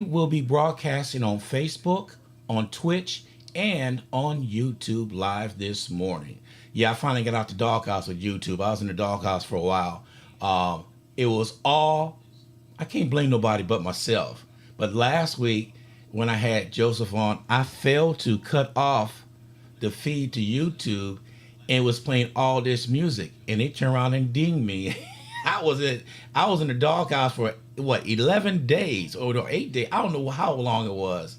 will be broadcasting on Facebook, on Twitch, and on YouTube live this morning. Yeah, I finally got out the doghouse with YouTube. I was in the doghouse for a while. It was all, I can't blame nobody but myself. But last week, when I had Joseph on, I failed to cut off the feed to YouTube and was playing all this music, and they turned around and dinged me. I was in I was in the doghouse for what 11 days or no, 8 days. I don't know how long it was,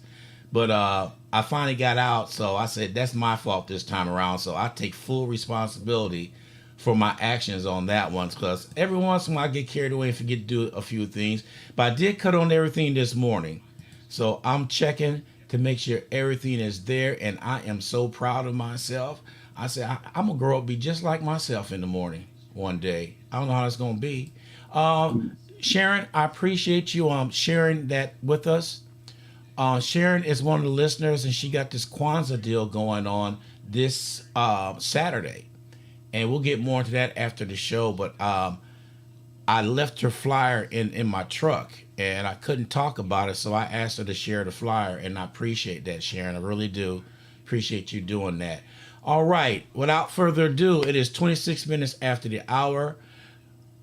but I finally got out. So I said that's my fault this time around. So I take full responsibility for my actions on that one because every once in a while I get carried away and forget to do a few things. But I did cut on everything this morning. So I'm checking to make sure everything is there, and I am so proud of myself. I said I'm gonna grow up be just like myself in the morning one day. I don't know how it's gonna be. Uh, Sharon, I appreciate you sharing that with us. Sharon is one of the listeners, and she got this Kwanzaa deal going on this Saturday, and we'll get more into that after the show. But I left her flyer in my truck and I couldn't talk about it, so I asked her to share the flyer, and I appreciate that, Sharon. I really do appreciate you doing that. All right, without further ado, it is 26 minutes after the hour.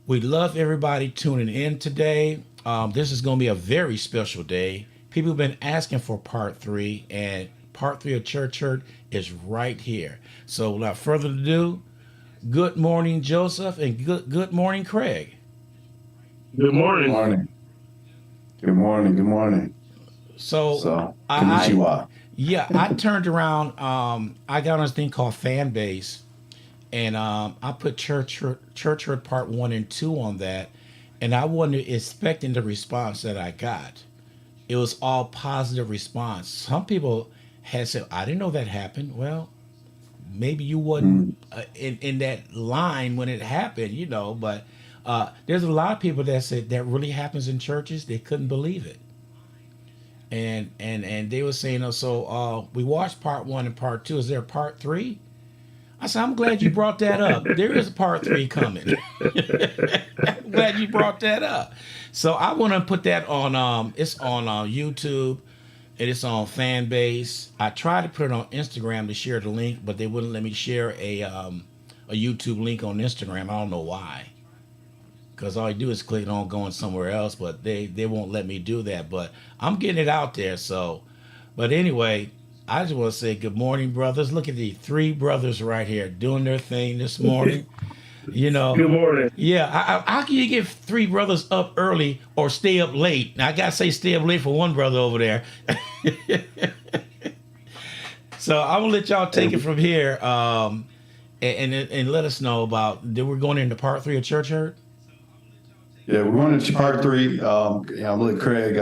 We love everybody tuning in today. This is going to be a very special day. People have been asking for part three, and part three of Church Hurt is right here. So without further ado, good morning, Joseph, and good morning, Craig. Good Good morning. morning. Good morning. Good morning. So So, I konnichiwa. yeah, I turned around. I got on this thing called fan base, and I put Church Hurt Part One and Two on that, and I wasn't expecting the response that I got. It was all positive response. Some people had said, "I didn't know that happened." Well, maybe you wasn't Mm, in that line when it happened, But there's a lot of people that said that really happens in churches. They couldn't believe it, and they were saying, "Oh, so we watched part one and part two. Is there a part three?" I said, "I'm glad you brought that up. There is a part three coming." I'm glad you brought that up. So I want to put that on. It's on YouTube. And it's on Fanbase. I tried to put it on Instagram to share the link, but they wouldn't let me share a YouTube link on Instagram. I don't know why. Because all you do is click on going somewhere else, but they won't let me do that. But I'm getting it out there. So, but anyway, I just want to say good morning, brothers. Look at the three brothers right here doing their thing this morning. You know, Good morning. yeah. How can you get three brothers up early or stay up late? Now I gotta say stay up late for one brother over there. So I'm gonna let y'all take it from here, and let us know about. Then we're going into part three of Church Hurt. yeah, we're going into part three. I'll let Craig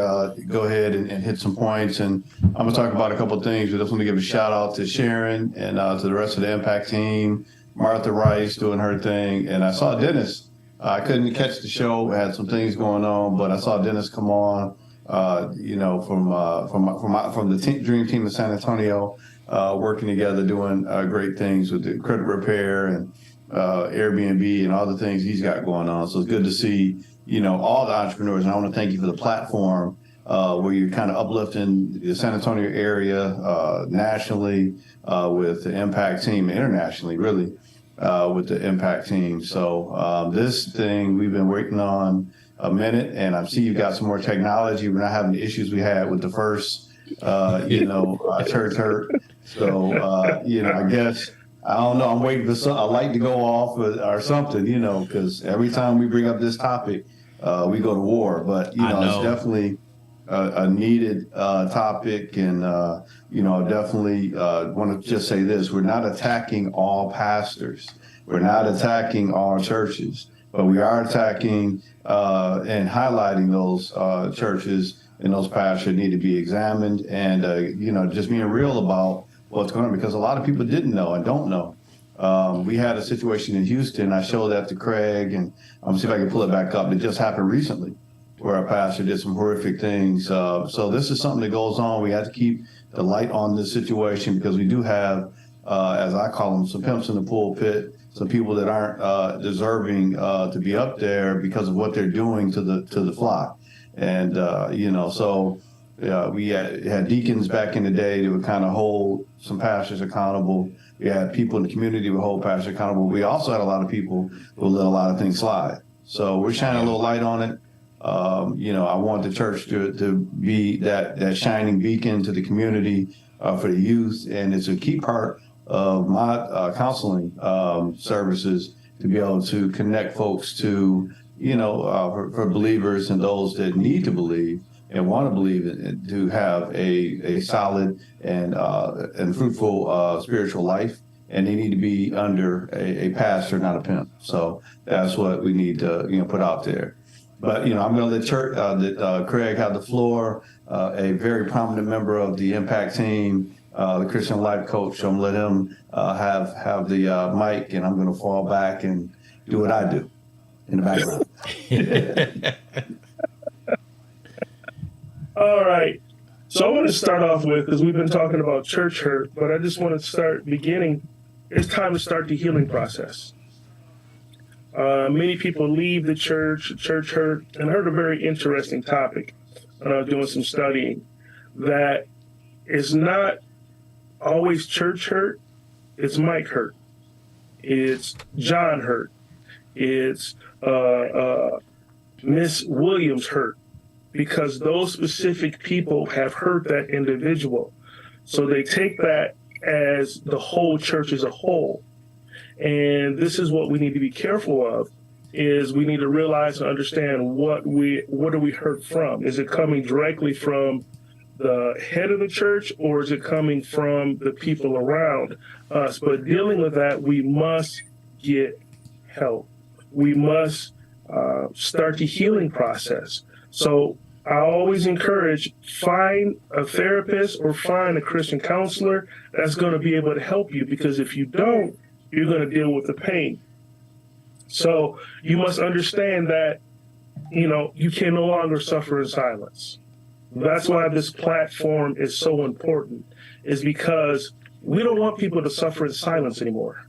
go ahead and hit some points, and I'm gonna talk about a couple of things. We just want to give a shout out to Sharon and to the rest of the Impact team. Martha Rice doing her thing, and I saw Dennis. I couldn't catch the show; had some things going on, but I saw Dennis come on. From the Dream Team of San Antonio, working together, doing great things with the credit repair and Airbnb and all the things he's got going on. So it's good to see, all the entrepreneurs. And I want to thank you for the platform where you're kind of uplifting the San Antonio area nationally with the Impact team, internationally, really, with the Impact team. So this thing we've been working on a minute, and I see you've got some more technology. We're not having the issues we had with the first, church hurt. So, I guess, I don't know, I'm waiting for a light to go off or something, because every time we bring up this topic, we go to war. But, I it's know. definitely a needed topic. And, definitely want to just say this. We're not attacking all pastors. We're not attacking all churches, but we are attacking and highlighting those churches and those pastors need to be examined and, just being real about what's going on because a lot of people didn't know and don't know. We had a situation in Houston. I showed that to Craig, and I'm gonna see if I can pull it back up. It just happened recently where a pastor did some horrific things. So this is something that goes on. We have to keep the light on this situation because we do have, as I call them, some pimps in the pulpit, some people that aren't deserving to be up there because of what they're doing to the flock. And so We had deacons back in the day that would kind of hold some pastors accountable. We had people in the community who would hold pastors accountable. We also had a lot of people who let a lot of things slide. So we're shining a little light on it. I want the church to be that shining beacon to the community for the youth, and it's a key part of my counseling services to be able to connect folks to, for believers and those that need to believe and want to believe it, to have a solid and fruitful spiritual life, and they need to be under a pastor, not a pimp. So that's what we need to put out there. But I'm going to let Craig have the floor, a very prominent member of the Impact team, the Christian life coach. I'm going to let him have the mic, and I'm going to fall back and do what I do in the background. All right. So I want to start off with, because we've been talking about church hurt, but I just want to start beginning. It's time to start the healing process. Many people leave the church hurt, and I heard a very interesting topic when I was doing some studying, that it's not always church hurt, it's Mike hurt, it's John hurt, it's Miss Williams hurt, because those specific people have hurt that individual. So they take that as the whole church as a whole. And this is what we need to be careful of, is we need to realize and understand what are we hurt from? Is it coming directly from the head of the church, or is it coming from the people around us? But dealing with that, we must get help. We must start the healing process. So I always encourage, find a therapist or find a Christian counselor that's going to be able to help you, because if you don't, you're going to deal with the pain. So you must understand that, you can no longer suffer in silence. That's why this platform is so important, is because we don't want people to suffer in silence anymore.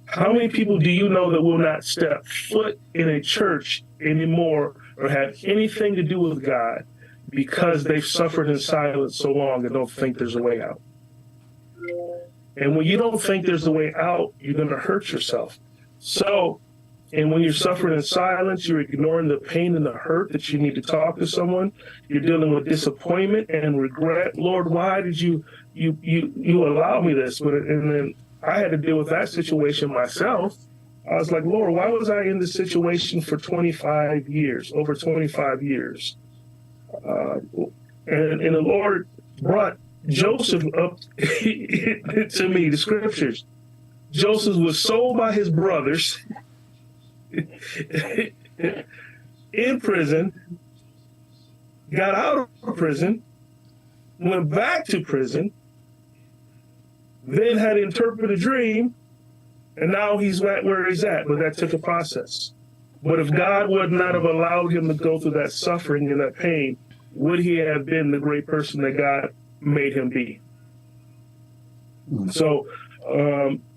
How many people do you know that will not step foot in a church anymore or have anything to do with God because they've suffered in silence so long and don't think there's a way out? And when you don't think there's a way out, you're going to hurt yourself. So, and when you're suffering in silence, you're ignoring the pain and the hurt that you need to talk to someone. You're dealing with disappointment and regret. Lord, why did you allow me this? And then I had to deal with that situation myself. I was like, Lord, why was I in this situation for 25 years, over 25 years? And the Lord brought Joseph up to me, the scriptures. Joseph was sold by his brothers in prison, got out of prison, went back to prison, then had to interpret a dream, and now he's at where he's at. But that took a process. But if God would not have allowed him to go through that suffering and that pain, would he have been the great person that God made him be? So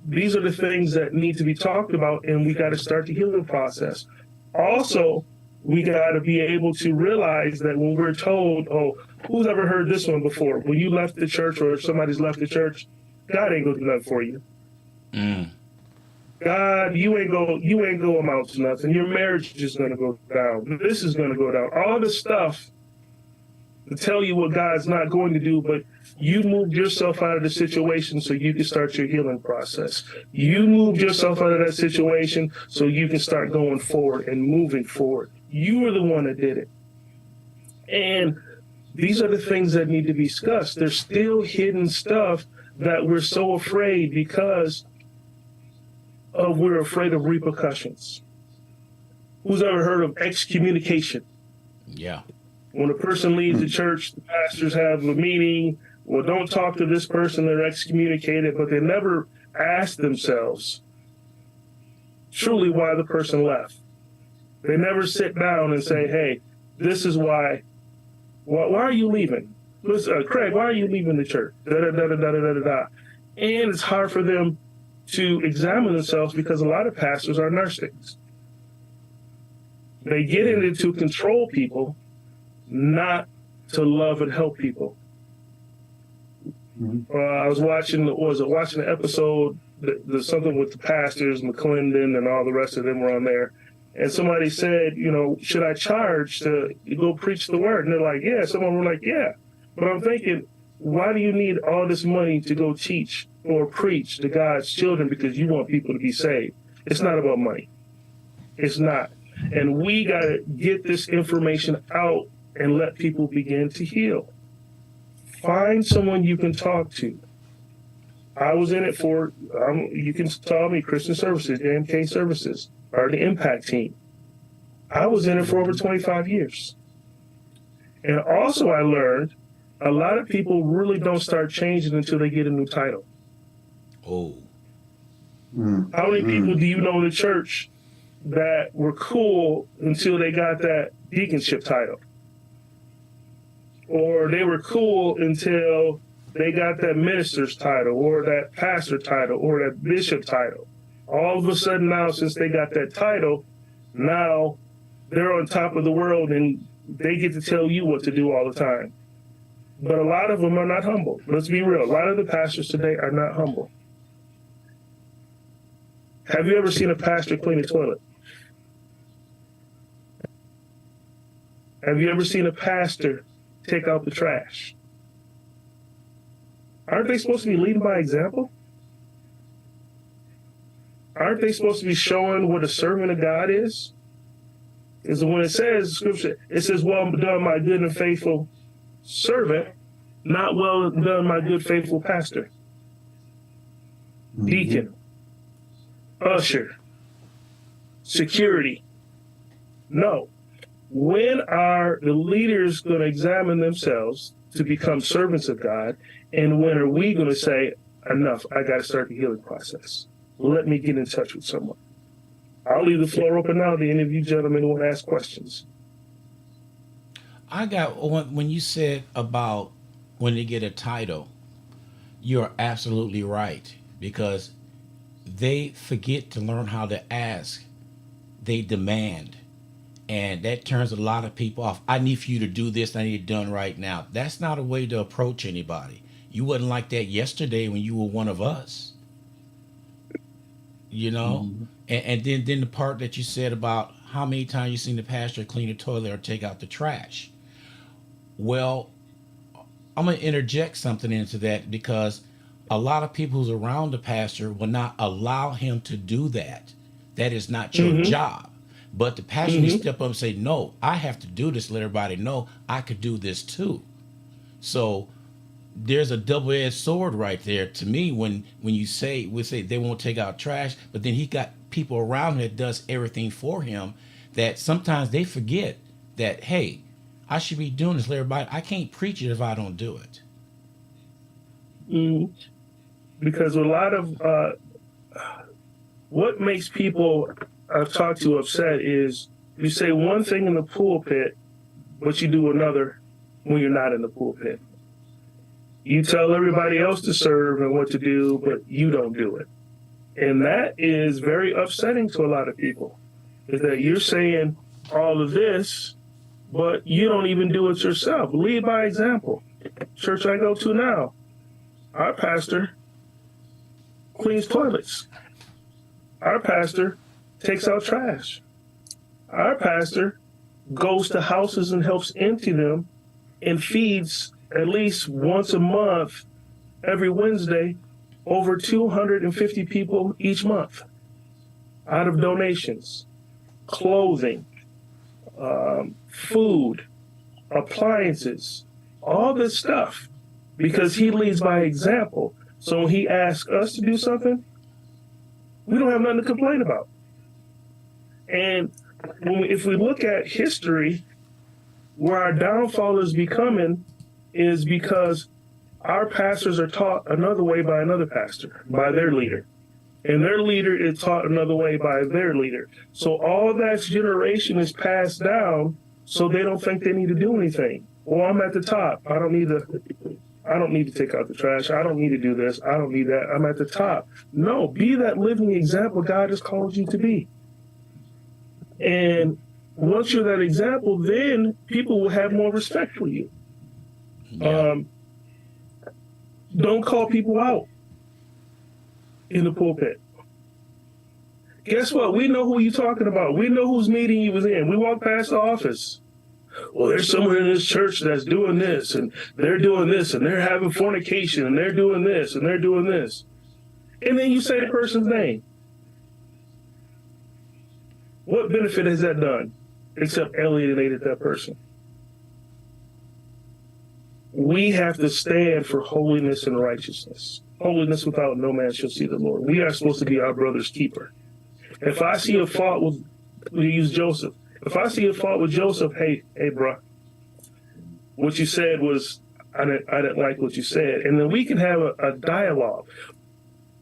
these are the things that need to be talked about, and we got to start the healing process. Also, we got to be able to realize that when we're told, oh, who's ever heard this one before? When you left the church, or if somebody's left the church, God ain't gonna do nothing for you. God, you ain't gonna amount to nothing. Your marriage is gonna go down. This is gonna go down. All this stuff to tell you what God's not going to do, but you moved yourself out of the situation so you can start your healing process. You moved yourself out of that situation so you can start going forward and moving forward. You were the one that did it. And these are the things that need to be discussed. There's still hidden stuff that we're so afraid because we're afraid of repercussions. Who's ever heard of excommunication? Yeah. When a person leaves the church, the pastors have a meeting. Well, don't talk to this person, they're excommunicated, but they never ask themselves truly why the person left. They never sit down and say, hey, this is why are you leaving? Listen, Craig, why are you leaving the church? And it's hard for them to examine themselves because a lot of pastors are narcissists. They get in it to control people, not to love and help people. I was watching the episode, something with the pastors, McClendon, and all the rest of them were on there. And somebody said, should I charge to go preach the word? And they're like, yeah. Someone were like, yeah. But I'm thinking, why do you need all this money to go teach or preach to God's children because you want people to be saved? It's not about money. It's not. And we got to get this information out and let people begin to heal. Find someone you can talk to. I was in it for, you can call me Christian Services, JMK Services, or the Impact Team. I was in it for over 25 years. And also I learned a lot of people really don't start changing until they get a new title. Oh. How many people do you know in the church that were cool until they got that deaconship title? Or they were cool until they got that minister's title or that pastor title or that bishop title. All of a sudden now, since they got that title, now they're on top of the world and they get to tell you what to do all the time. But a lot of them are not humble. Let's be real. A lot of the pastors today are not humble. Have you ever seen a pastor clean a toilet? Have you ever seen a pastor take out the trash? Aren't they supposed to be leading by example? Aren't they supposed to be showing what a servant of God is? Because when it says, Scripture, it says, well done, my good and faithful servant, not well done, my good, faithful pastor, deacon, usher, security. No. When are the leaders going to examine themselves to become servants of God? And when are we going to say, enough, I got to start the healing process? Let me get in touch with someone. I'll leave the floor open now to any of you gentlemen who want to ask questions. I got, when you said about when they get a title, you're absolutely right, because they forget to learn how to ask. They demand. And that turns a lot of people off. I need for you to do this. I need it done right now. That's not a way to approach anybody. You wasn't like that yesterday when you were one of us. And then the part that you said about how many times you seen the pastor clean the toilet or take out the trash. Well, I'm going to interject something into that, because a lot of people who's around the pastor will not allow him to do that. That is not your job. But the pastor needs to step up and say, no, I have to do this. Let everybody know I could do this too. So there's a double-edged sword right there to me when we say they won't take out trash, but then he got people around him that does everything for him, that sometimes they forget that, hey, I should be doing this. Let everybody, I can't preach it if I don't do it. Because a lot of what makes people I've talked to upset is you say one thing in the pulpit, but you do another when you're not in the pulpit. You tell everybody else to serve and what to do, but you don't do it. And that is very upsetting to a lot of people, is that you're saying all of this, but you don't even do it yourself. Lead by example. Church I go to now, our pastor cleans toilets. Our pastor takes out trash. Our pastor goes to houses and helps empty them and feeds at least once a month, every Wednesday, over 250 people each month out of donations, clothing, food, appliances, all this stuff, because he leads by example. So when he asks us to do something, we don't have nothing to complain about. And if we look at history, where our downfall is becoming is because our pastors are taught another way by another pastor, by their leader. And their leader is taught another way by their leader. So all that generation is passed down, so they don't think they need to do anything. Well, I'm at the top. I don't need to take out the trash. I don't need to do this. I don't need that. I'm at the top. No, be that living example God has called you to be. And once you're that example, then people will have more respect for you. Yeah. Don't call people out in the pulpit. Guess what? We know who you're talking about. We know whose meeting you was in. We walked past the office. Well, there's someone in this church that's doing this, and they're doing this, and they're having fornication, and they're doing this, and they're doing this. And then you say the person's name. What benefit has that done except alienated that person? We have to stand for holiness and righteousness. Holiness without no man shall see the Lord. We are supposed to be our brother's keeper. If I see a fault with, we use Joseph. If I see a fault with Joseph, hey, bro, what you said was, I didn't like what you said. And then we can have a dialogue.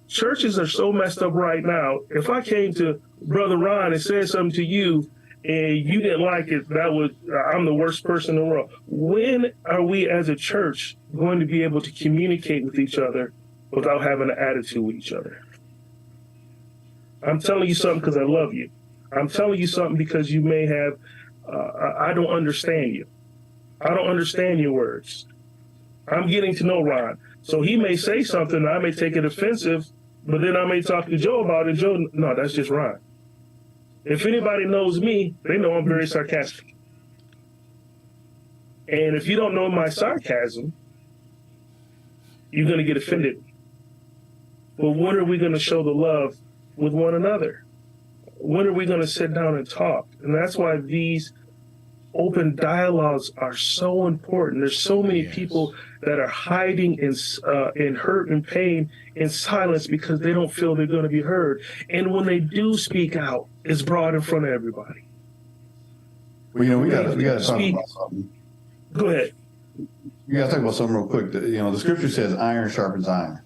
Churches are so messed up right now. If I came to Brother Ron and said something to you and you didn't like it, I'm the worst person in the world. When are we as a church going to be able to communicate with each other without having an attitude with each other? I'm telling you something because I love you. I'm telling you something because you may have, I don't understand you. I don't understand your words. I'm getting to know Ron. So he may say something, and I may take it offensive, but then I may talk to Joe about it. Joe, no, that's just Ron. If anybody knows me, they know I'm very sarcastic. And if you don't know my sarcasm, you're going to get offended. But when are we going to show the love with one another? When are we going to sit down and talk? And that's why these open dialogues are so important. There's so many people that are hiding in hurt and pain in silence because they don't feel they're going to be heard. And when they do speak out, it's brought in front of everybody. Well, we got to talk about something. Go ahead. We got to talk about something real quick. The scripture says iron sharpens iron,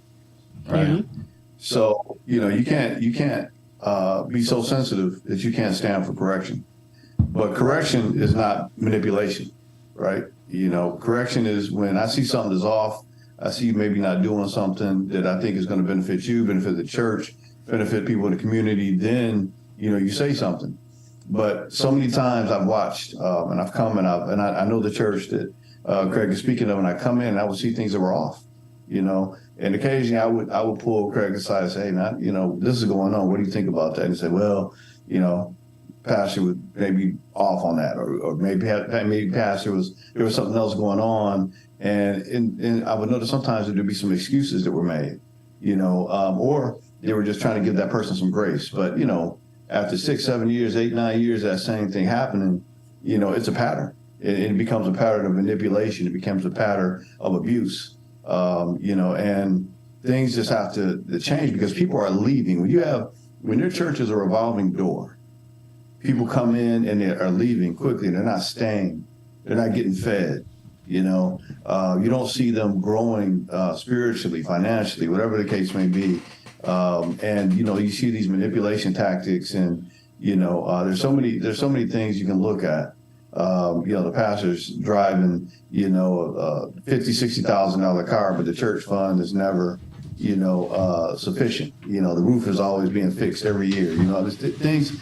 right? Mm-hmm. So, you can't be so sensitive that you can't stand for correction. But correction is not manipulation, right? Correction is when I see something that's off, I see you maybe not doing something that I think is going to benefit you, benefit the church, benefit people in the community, then, you say something. But so many times I've watched, and I've come and I know the church that Craig is speaking of, and I come in and I would see things that were off, and occasionally I would pull Craig aside and say, hey, man, this is going on. What do you think about that? And he said, well, Pastor was maybe off on that, or maybe Pastor there was something else going on, and I would notice sometimes there'd be some excuses that were made, or they were just trying to give that person some grace. But after 6, 7 years, 8, 9 years, that same thing happening, it's a pattern. It becomes a pattern of manipulation. It becomes a pattern of abuse, and things just have to change because people are leaving. When your church is a revolving door. People come in and they are leaving quickly. They're not staying. They're not getting fed. You don't see them growing spiritually, financially, whatever the case may be. And you see these manipulation tactics, and there's so many things you can look at. The pastor's driving a $50,000, $60,000 car, but the church fund is never sufficient. The roof is always being fixed every year. There's things.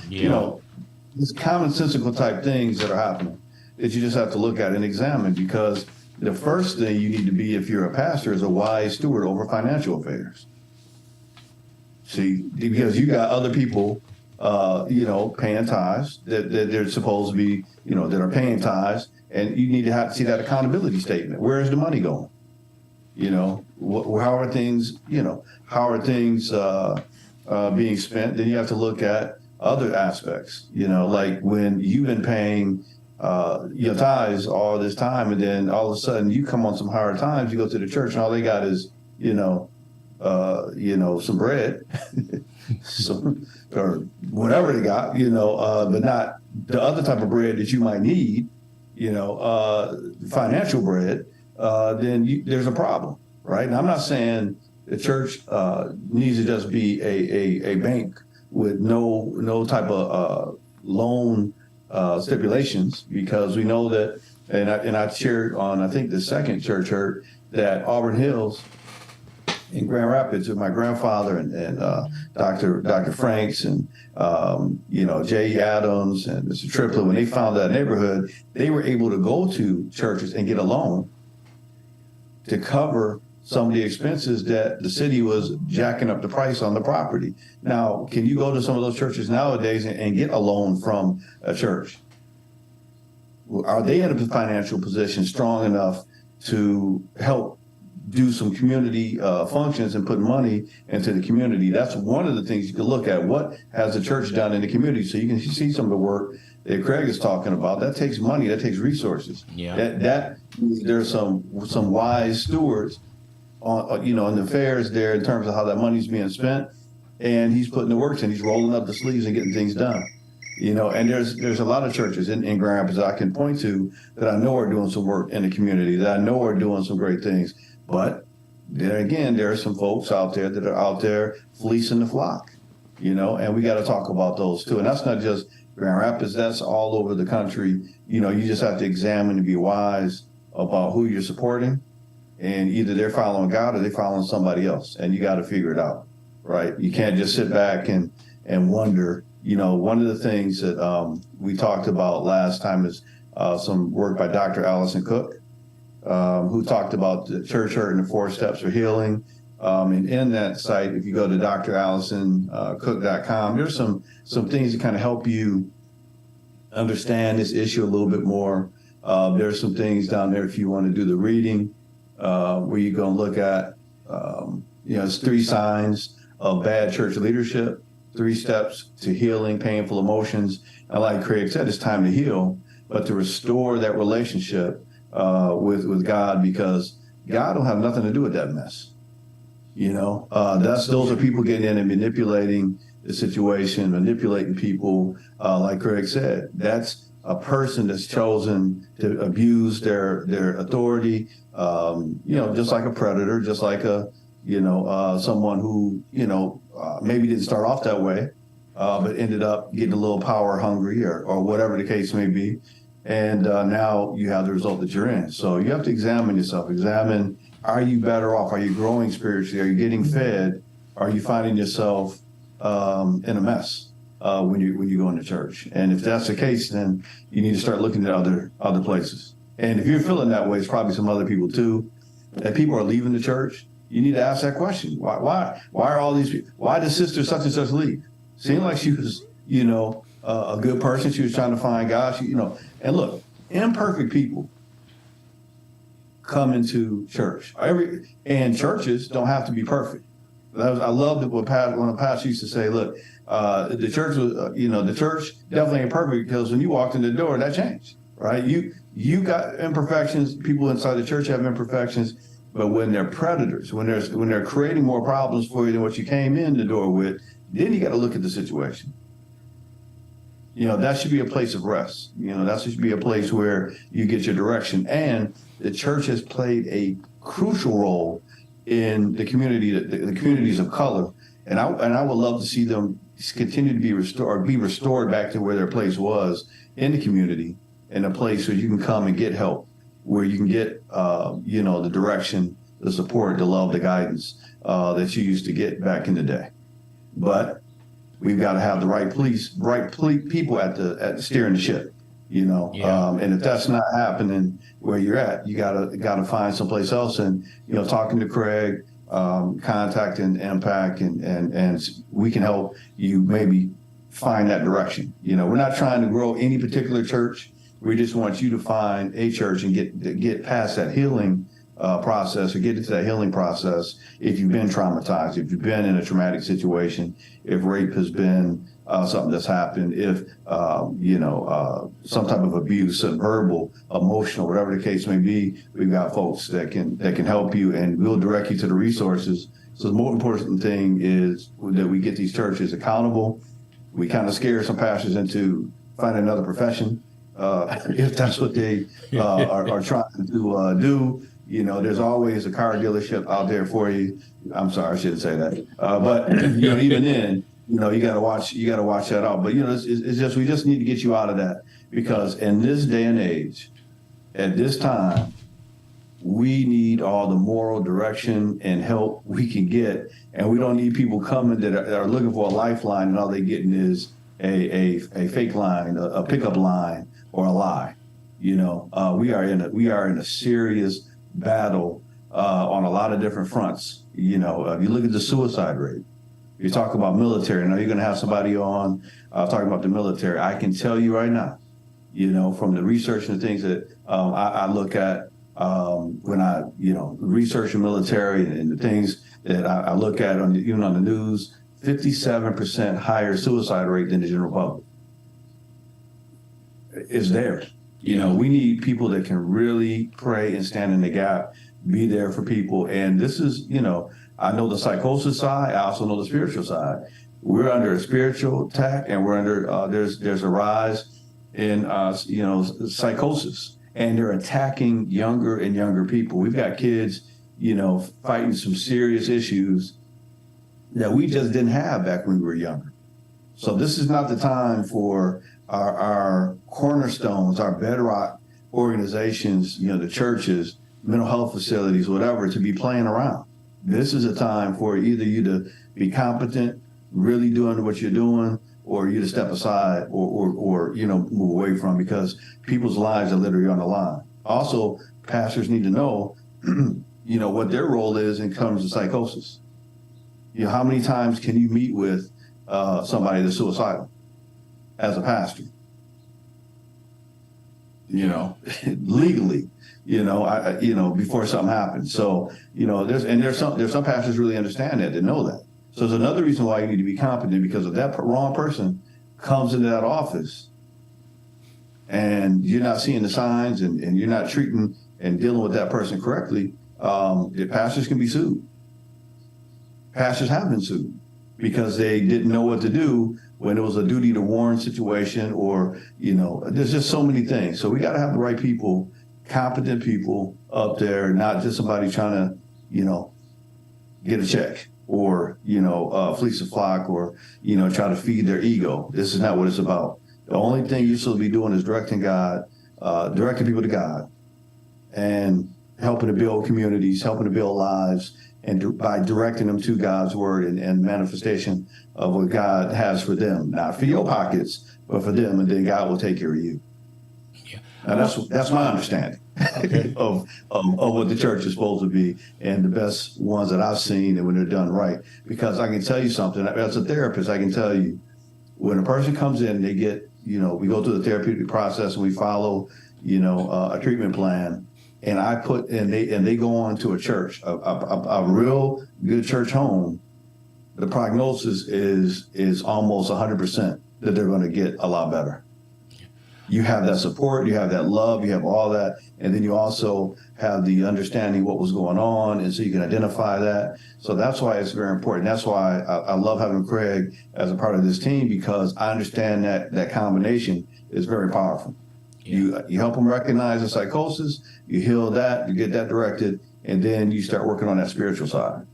These commonsensical type things that are happening that you just have to look at and examine, because the first thing you need to be, if you're a pastor, is a wise steward over financial affairs. See, because you got other people, paying tithes that they're supposed to be, that are paying tithes, and you need to have to see that accountability statement. Where is the money going? How are things, being spent? Then you have to look at other aspects, like when you've been paying your tithes all this time, and then all of a sudden you come on some hard times, you go to the church and all they got is, some bread, or whatever they got, but not the other type of bread that you might need, financial bread, then there's a problem, right? And I'm not saying the church needs to just be a bank with no type of loan stipulations, because we know that, and I shared on, I think the second church hurt, that Auburn Hills in Grand Rapids with my grandfather and Dr. Franks and Jay Adams and Mr. Triplett, when they found that neighborhood, they were able to go to churches and get a loan to cover some of the expenses that the city was jacking up the price on the property. Now, can you go to some of those churches nowadays and get a loan from a church? Are they in a financial position strong enough to help do some community functions and put money into the community? That's one of the things you can look at. What has the church done in the community? So you can see some of the work that Craig is talking about. That takes money, that takes resources. Yeah. That there's some wise stewards on, in the affairs there in terms of how that money's being spent, and he's putting the works in. He's rolling up the sleeves and getting things done. And there's a lot of churches in Grand Rapids I can point to that I know are doing some work in the community, that I know are doing some great things. But then again, there are some folks out there that are out there fleecing the flock, and we got to talk about those too. And that's not just Grand Rapids, that's all over the country. You just have to examine and be wise about who you're supporting. And either they're following God or they're following somebody else. And you got to figure it out, right? You can't just sit back and wonder. One of the things that we talked about last time is some work by Dr. Allison Cook, who talked about the church hurt and the 4 steps for healing. And in that site, if you go to drallisoncook.com, there's some things that kind of help you understand this issue a little bit more. There's some things down there if you want to do the reading, where you're going to look at, it's 3 signs of bad church leadership, 3 steps to healing painful emotions. And like Craig said, it's time to heal, but to restore that relationship with God, because God don't have nothing to do with that mess. Those are people getting in and manipulating the situation, manipulating people. Like Craig said, that's a person that's chosen to abuse their authority. Just like a predator, just like someone who maybe didn't start off that way, but ended up getting a little power hungry or whatever the case may be. And now you have the result that you're in. So you have to examine yourself. Examine, are you better off? Are you growing spiritually? Are you getting fed? Are you finding yourself in a mess when you go into church? And if that's the case, then you need to start looking at other places. And if you're feeling that way, it's probably some other people too. That people are leaving the church. You need to ask that question. Why are all these people? Why did sister such and such leave? Seemed like she was, a good person. She was trying to find God. And look, imperfect people come into church. And churches don't have to be perfect. I loved it when a pastor used to say, look, the church was, the church definitely ain't perfect, because when you walked in the door, that changed, right? You got imperfections. People inside the church have imperfections, but when they're predators, when they're creating more problems for you than what you came in the door with, then you got to look at the situation. That should be a place of rest. That should be a place where you get your direction. And the church has played a crucial role in the community, the communities of color. And I would love to see them continue to be restored back to where their place was in the community, in a place where you can come and get help, where you can get, the direction, the support, the love, the guidance that you used to get back in the day. But we've got to have the right people at the steering the ship, and if that's not happening where you're at, you gotta find someplace else. And talking to Craig, contacting Impact, and we can help you maybe find that direction. We're not trying to grow any particular church. We just want you to find a church and get past that healing process, or get into that healing process. If you've been traumatized, if you've been in a traumatic situation, if rape has been something that's happened, if some type of abuse, verbal, emotional, whatever the case may be, we've got folks that can help you, and we'll direct you to the resources. So the more important thing is that we get these churches accountable. We kind of scare some pastors into finding another profession, if that's what they are trying to do. There's always a car dealership out there for you. I'm sorry, I shouldn't say that. But even then, you got to watch that out. But it's just, we just need to get you out of that, because in this day and age, at this time, we need all the moral direction and help we can get, and we don't need people coming that are looking for a lifeline, and all they're getting is a fake line, a pickup line, or a lie. We are in a serious battle on a lot of different fronts. You know, if you look at the suicide rate, you talk about military. Now you're going to have somebody on talking about the military. I can tell you right now, you know, from the research and the things that I look at when I, you know, research the military and the things that I look at on even on the news, 57% higher suicide rate than the general public is there. You know, we need people that can really pray and stand in the gap, be there for people. And this is, you know, I know the psychosis side. I also know the spiritual side. We're under a spiritual attack, and we're under there's a rise in you know, psychosis, and they're attacking younger and younger people. We've got kids, you know, fighting some serious issues that we just didn't have back when we were younger. So this is not the time for our cornerstones, our bedrock organizations, you know, the churches, mental health facilities, whatever, to be playing around. This is a time for either you to be competent, really doing what you're doing, or you to step aside or you know, move away from, because people's lives are literally on the line. Also, pastors need to know, you know, what their role is in terms of psychosis. You know, how many times can you meet with somebody that's suicidal as a pastor? You know, legally, you know, you know, before something happens. So, you know, there's some pastors really understand that, they know that. So there's another reason why you need to be competent, because if that wrong person comes into that office and you're not seeing the signs and you're not treating and dealing with that person correctly, the pastors can be sued. Pastors have been sued because they didn't know what to do when it was a duty to warn situation, or, you know, there's just so many things. So we got to have the right people, competent people up there, not just somebody trying to, you know, get a check or, you know, fleece a flock, or, you know, try to feed their ego. This is not what it's about. The only thing you're supposed to be doing is directing people to God, and helping to build communities, helping to build lives, and by directing them to God's word and manifestation of what God has for them, not for your pockets, but for them, and then God will take care of you. Yeah. And that's my understanding of what the church is supposed to be, and the best ones that I've seen, and when they're done right. Because I can tell you something, as a therapist, I can tell you, when a person comes in, they get, you know, we go through the therapeutic process and we follow, you know, a treatment plan. And they go on to a church, a real good church home. The prognosis is almost 100% that they're going to get a lot better. You have that support, you have that love, you have all that, and then you also have the understanding what was going on, and so you can identify that. So that's why it's very important. That's why I love having Craig as a part of this team, because I understand that combination is very powerful. Yeah. You help them recognize the psychosis, you heal that, you get that directed, and then you start working on that spiritual side.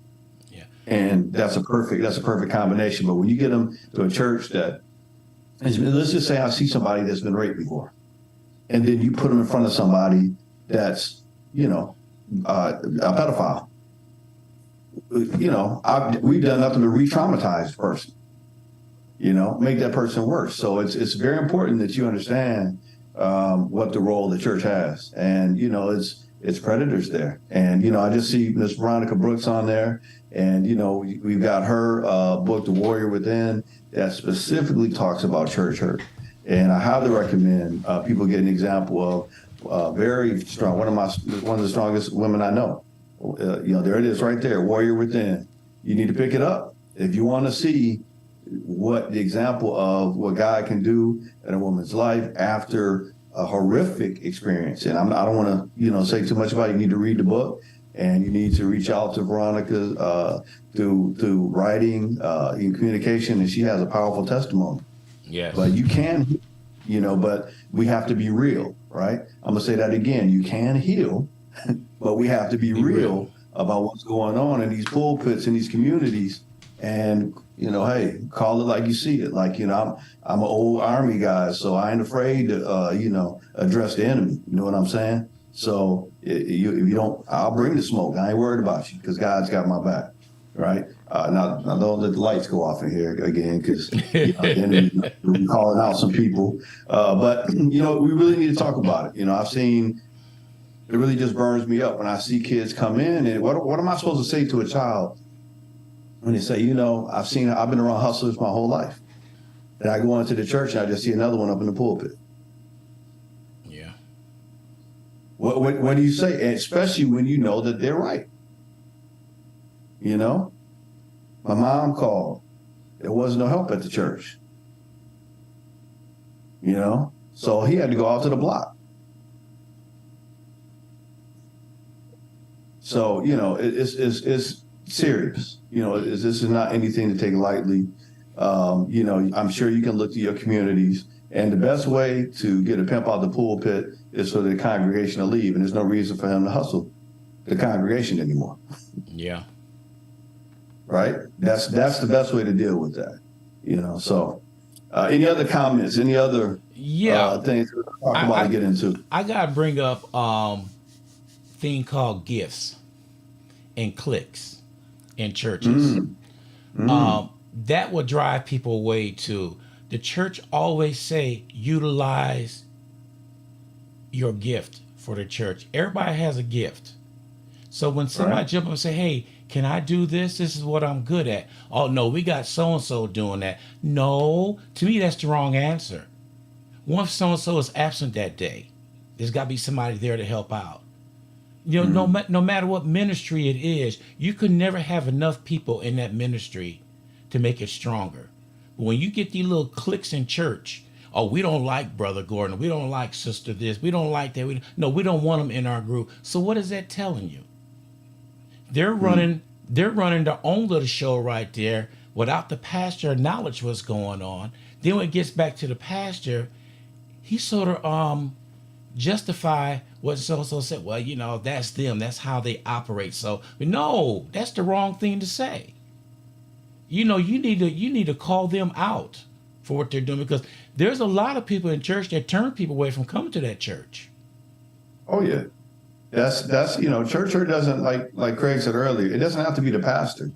Yeah. And that's a perfect combination. But when you get them to a church that, let's just say I see somebody that's been raped before, and then you put them in front of somebody that's, you know, a pedophile. You know, we've done nothing to re-traumatize the person, you know, make that person worse. So it's very important that you understand what the role the church has. And, you know, it's predators there. And, you know, I just see Miss Veronica Brooks on there, and, you know, we've got her book, The Warrior Within, that specifically talks about church hurt. And I highly recommend people get an example of very strong, one of the strongest women I know. You know, there it is right there, Warrior Within. You need to pick it up if you want to see what the example of what God can do in a woman's life after a horrific experience. And I don't want to, you know, say too much about it. You need to read the book, and you need to reach out to Veronica through writing, in communication, and she has a powerful testimony. Yes. But you can, you know, but we have to be real, right? I'm gonna say that again. You can heal, but we have to be real about what's going on in these pulpits, in these communities. And, you know, hey, call it like you see it. Like, you know, I'm an old Army guy, so I ain't afraid to, you know, address the enemy. You know what I'm saying? So if you don't, I'll bring the smoke. I ain't worried about you, because God's got my back, right? Now don't let the lights go off in here again, because, you know, the enemy will be calling out some people. But, you know, we really need to talk about it. You know, I've seen It really just burns me up when I see kids come in. And what am I supposed to say to a child when they say, I've been around hustlers my whole life. And I go into the church and I just see another one up in the pulpit. Yeah. What do you say? And especially when you know that they're right. My mom called. There was no help at the church. So he had to go out to the block. So, it's serious. This is not anything to take lightly. I'm sure you can look to your communities, and the best way to get a pimp out the pulpit is for the congregation to leave, and there's no reason for him to hustle the congregation anymore. Yeah. Right? That's the best way to deal with that. So any other comments, any other things to talk about and get into? I gotta bring up thing called gifts and cliques in churches. That will drive people away too. The church always say utilize your gift for the church. Everybody has a gift. So when somebody jump up and say, hey, can I do this? This is what I'm good at. Oh no, we got so-and-so doing that. No, to me that's the wrong answer. What if so-and-so is absent that day? There's got to be somebody there to help out. No matter what ministry it is, you could never have enough people in that ministry to make it stronger. But when you get these little cliques in church, oh, we don't like Brother Gordon, we don't like Sister this, we don't like that. We don't want them in our group. So what is that telling you? They're running their own little show right there without the pastor knowledge what's going on. Then when it gets back to the pastor, he sort of justify what so-and-so said. Well, that's them. That's how they operate. So, no, that's the wrong thing to say. You need to call them out for what they're doing, because there's a lot of people in church that turn people away from coming to that church. Oh yeah, that's church doesn't, like Craig said earlier, it doesn't have to be the pastor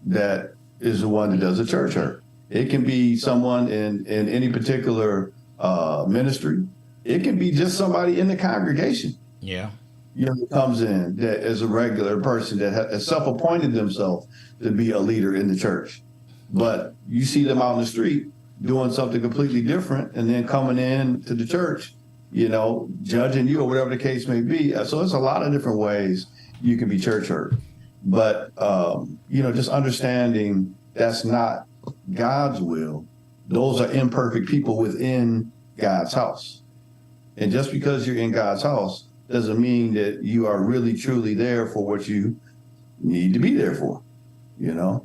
that is the one that does the church hurt. It can be someone in any particular ministry. It can be just somebody in the congregation. Yeah. Comes in that as a regular person that has self-appointed themselves to be a leader in the church. But you see them out in the street doing something completely different and then coming in to the church, judging you or whatever the case may be. So it's a lot of different ways you can be church hurt. But, just understanding that's not God's will. Those are imperfect people within God's house. And just because you're in God's house doesn't mean that you are really truly there for what you need to be there for,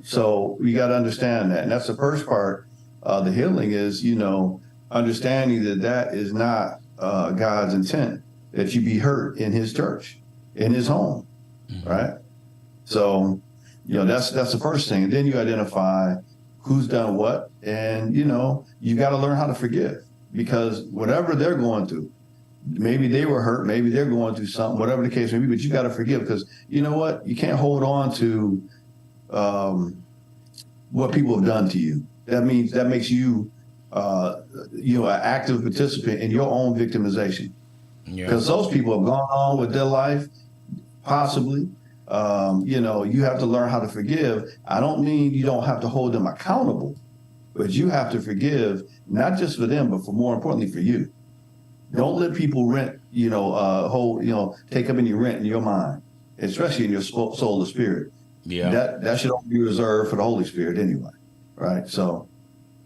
So we got to understand that. And that's the first part. The healing is, understanding that is not God's intent, that you be hurt in his church, in his home, right? So, that's the first thing. And then you identify who's done what, and, you got to learn how to forgive, because whatever they're going through, maybe they were hurt, maybe they're going through something, whatever the case may be, but you got to forgive, because you know what? You can't hold on to what people have done to you. That makes you, an active participant in your own victimization. Because those people have gone on with their life, possibly. You have to learn how to forgive. I don't mean you don't have to hold them accountable, but you have to forgive, not just for them, but more importantly for you. Don't let people take up any rent in your mind, especially in your soul or spirit. Yeah. That should only be reserved for the Holy Spirit anyway, right? So,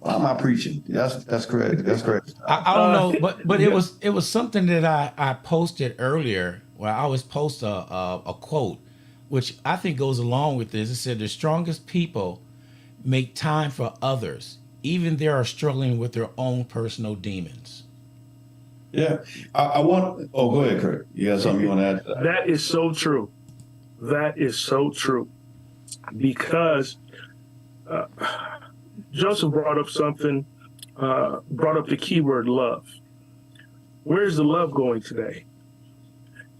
why am I preaching? That's correct. That's correct. I don't know, but it was something that I posted earlier, where I always post a quote, which I think goes along with this. It said, "The strongest people make time for others, even they are struggling with their own personal demons." Yeah, go ahead, Kurt. You got something you want to add to that? That is so true. That is so true. Because Joseph brought up the keyword love. Where's the love going today?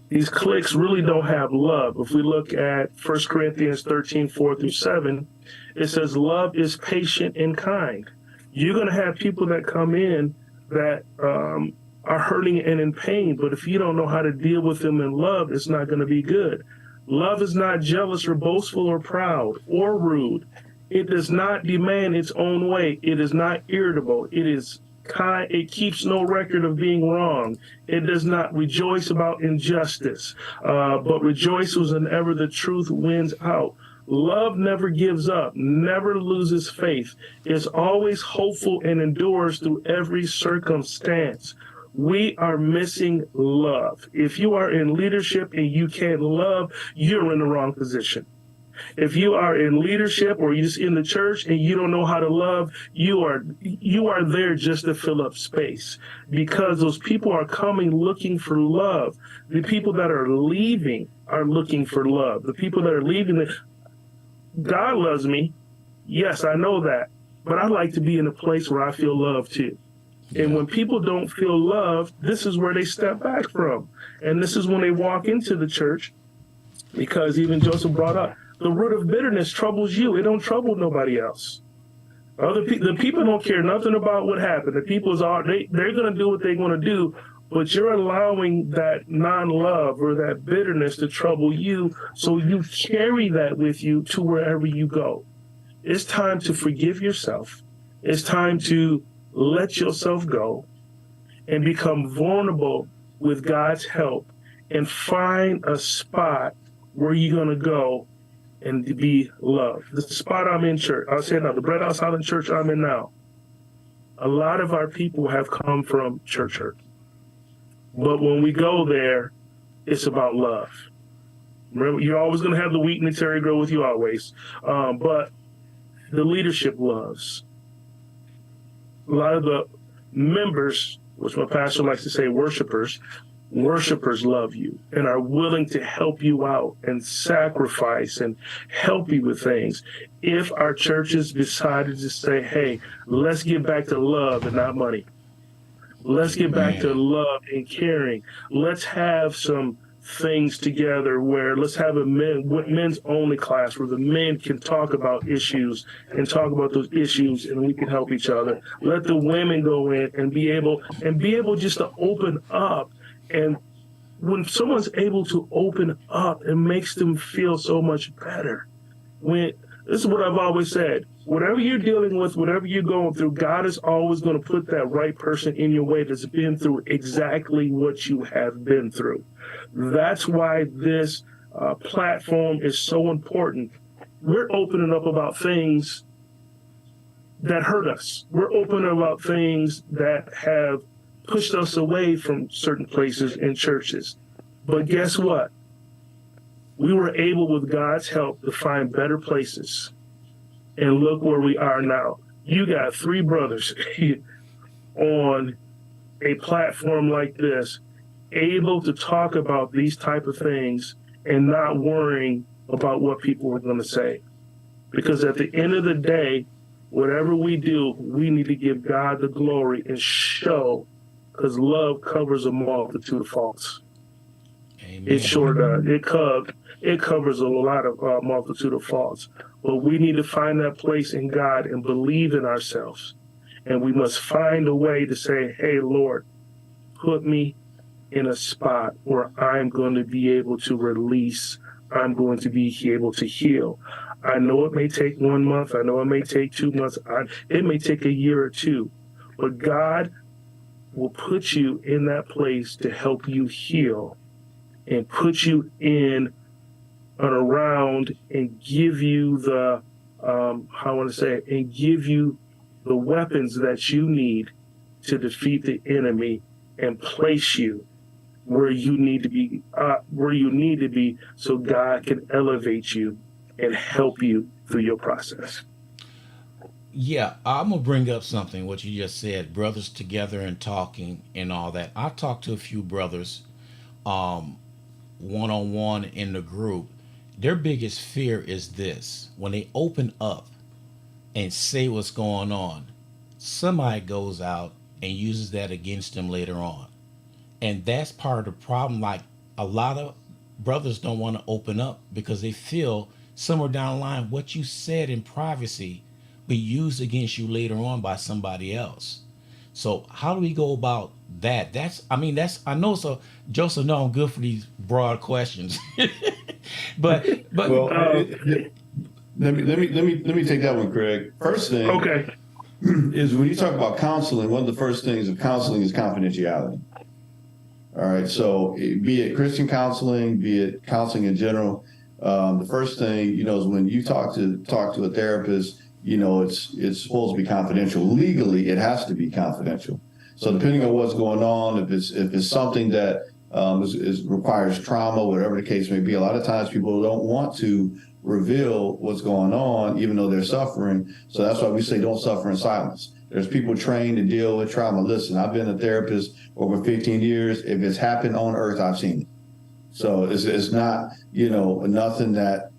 These cliques really don't have love. If we look at 1 Corinthians 13, 4-7, it says love is patient and kind. You're going to have people that come in that are hurting and in pain. But if you don't know how to deal with them in love, it's not going to be good. Love is not jealous or boastful or proud or rude. It does not demand its own way. It is not irritable. It is kind. It keeps no record of being wrong. It does not rejoice about injustice, but rejoices whenever the truth wins out. Love never gives up, never loses faith, is always hopeful and endures through every circumstance. We are missing love. If you are in leadership and you can't love, you're in the wrong position. If you are in leadership or you're just in the church and you don't know how to love, you are there just to fill up space, because those people are coming looking for love. The people that are leaving are looking for love. The people that are leaving, God loves me. Yes, I know that. But I like to be in a place where I feel love too. And when people don't feel loved, this is where they step back from. And this is when they walk into the church, because even Joseph brought up, the root of bitterness troubles you. It don't trouble nobody else. The people don't care nothing about what happened. The people they're going to do what they're going to do, but you're allowing that non-love or that bitterness to trouble you, so you carry that with you to wherever you go. It's time to forgive yourself. It's time to let yourself go and become vulnerable with God's help, and find a spot where you're going to go and to be loved. The spot I'm in church, I'll say now, the Bread House Island Church I'm in now, a lot of our people have come from church hurt. But when we go there, it's about love. Remember, you're always going to have the wheat and the terry grow with you always. But the leadership loves. A lot of the members, which my pastor likes to say, worshipers love you and are willing to help you out and sacrifice and help you with things. If our churches decided to say, hey, let's get back to love and not money. Let's get back to love and caring. Let's have some things together where let's have a men's only class where the men can talk about issues and talk about those issues, and we can help each other. Let the women go in and be able just to open up. And when someone's able to open up, it makes them feel so much better. This is what I've always said. Whatever you're dealing with, whatever you're going through, God is always going to put that right person in your way that's been through exactly what you have been through. That's why this platform is so important. We're opening up about things that hurt us. We're opening about things that have pushed us away from certain places and churches. But guess what? We were able, with God's help, to find better places. And look where we are now. You got three brothers on a platform like this, able to talk about these type of things and not worrying about what people are going to say. Because at the end of the day, whatever we do, we need to give God the glory and show, because love covers a multitude of faults. Amen. It sure does. It covers a lot of multitude of faults. But we need to find that place in God and believe in ourselves. And we must find a way to say, hey, Lord, put me in a spot where I'm going to be able to release. I'm going to be able to heal. I know it may take 1 month. I know it may take 2 months. It may take a year or two. But God will put you in that place to help you heal and put you in and around and give you the, and give you the weapons that you need to defeat the enemy and place you where you need to be, so God can elevate you and help you through your process. Yeah, I'm gonna bring up something what you just said, brothers together and talking and all that. I talked to a few brothers, one on one in the group. Their biggest fear is this: when they open up and say what's going on, somebody goes out and uses that against them later on. And that's part of the problem. Like, a lot of brothers don't want to open up because they feel somewhere down the line what you said in privacy be used against you later on by somebody else. So how do we go about that? I know. So Joseph, no, I'm good for these broad questions, but Well, Uh, let me take that one, Craig. First thing okay. is when you talk about counseling, one of the first things of counseling is confidentiality. All right. So be it Christian counseling, be it counseling in general, the first thing, is when you talk to a therapist, it's supposed to be confidential. Legally, it has to be confidential. So depending on what's going on, if it's something that requires trauma, whatever the case may be, a lot of times people don't want to reveal what's going on, even though they're suffering. So that's why we say don't suffer in silence. There's people trained to deal with trauma. Listen, I've been a therapist over 15 years. If it's happened on earth, I've seen it. So it's not, nothing that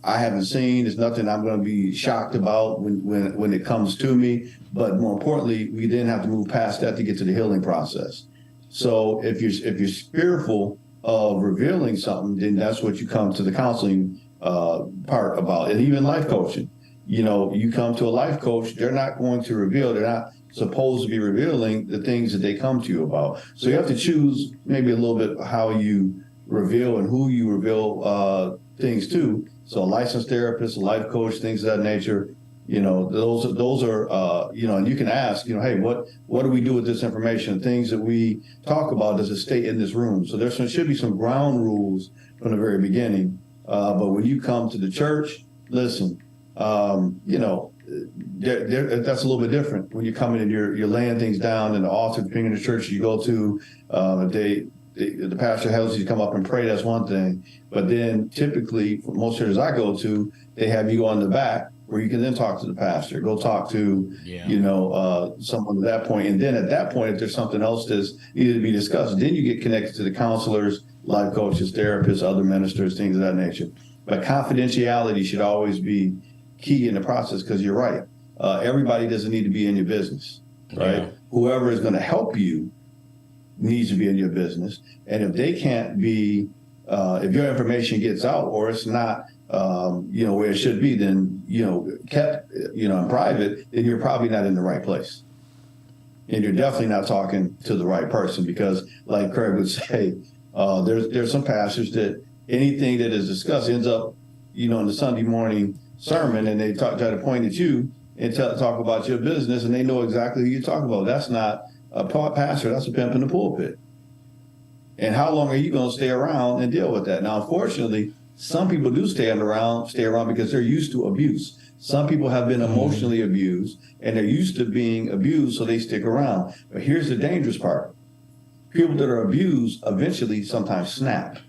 I haven't seen. It's nothing I'm going to be shocked about when it comes to me. But more importantly, we then have to move past that to get to the healing process. So if you're fearful of revealing something, then that's what you come to the counseling part about, and even life coaching. You come to a life coach, they're not going to reveal. They're not supposed to be revealing the things that they come to you about. So you have to choose maybe a little bit how you reveal and who you reveal things to. So a licensed therapist, a life coach, things of that nature. Those are and you can ask, hey, what do we do with this information? Things that we talk about, does it stay in this room? So should be some ground rules from the very beginning. But when you come to the church, listen, that's a little bit different. When you're coming and you're laying things down in the altar, depending on the church you go to, the pastor helps you to come up and pray. That's one thing. But then typically, for most churches I go to, they have you on the back where you can then talk to the pastor, go talk to, someone at that point. And then at that point, if there's something else that's needed to be discussed, then you get connected to the counselors, life coaches, therapists, other ministers, things of that nature. But confidentiality should always be key in the process, because you're right. Everybody doesn't need to be in your business, right? Yeah. Whoever is going to help you needs to be in your business. And if they can't be, if your information gets out or it's not, where it should be, then, kept, in private, then you're probably not in the right place. And you're definitely not talking to the right person, because like Craig would say, there's some pastors that anything that is discussed ends up, in the Sunday morning sermon, and they try to point at you and talk about your business, and they know exactly who you're talking about. That's not a pastor, that's a pimp in the pulpit. And how long are you going to stay around and deal with that? Now, unfortunately, some people do stay around because they're used to abuse. Some people have been emotionally abused, and they're used to being abused, so they stick around. But here's the dangerous part. People that are abused eventually sometimes snap.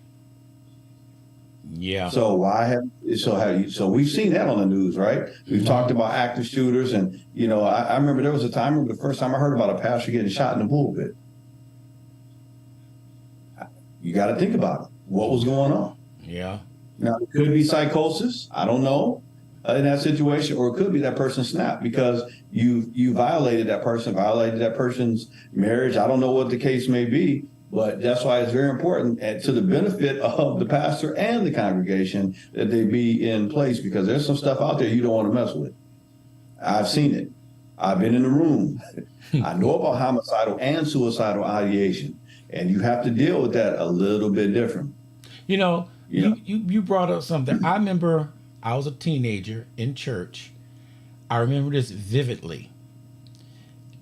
Yeah. So so we've seen that on the news, right? We've talked about active shooters, and I remember there was a time. I remember the first time I heard about a pastor getting shot in the pulpit. You got to think about it. What was going on? Yeah. Now it could be psychosis. I don't know in that situation, or it could be that person snapped because you violated that person, violated that person's marriage. I don't know what the case may be. But that's why it's very important, to the benefit of the pastor and the congregation, that they be in place, because there's some stuff out there you don't want to mess with. I've seen it. I've been in the room. I know about homicidal and suicidal ideation, and you have to deal with that a little bit different. You brought up something. I remember I was a teenager in church. I remember this vividly.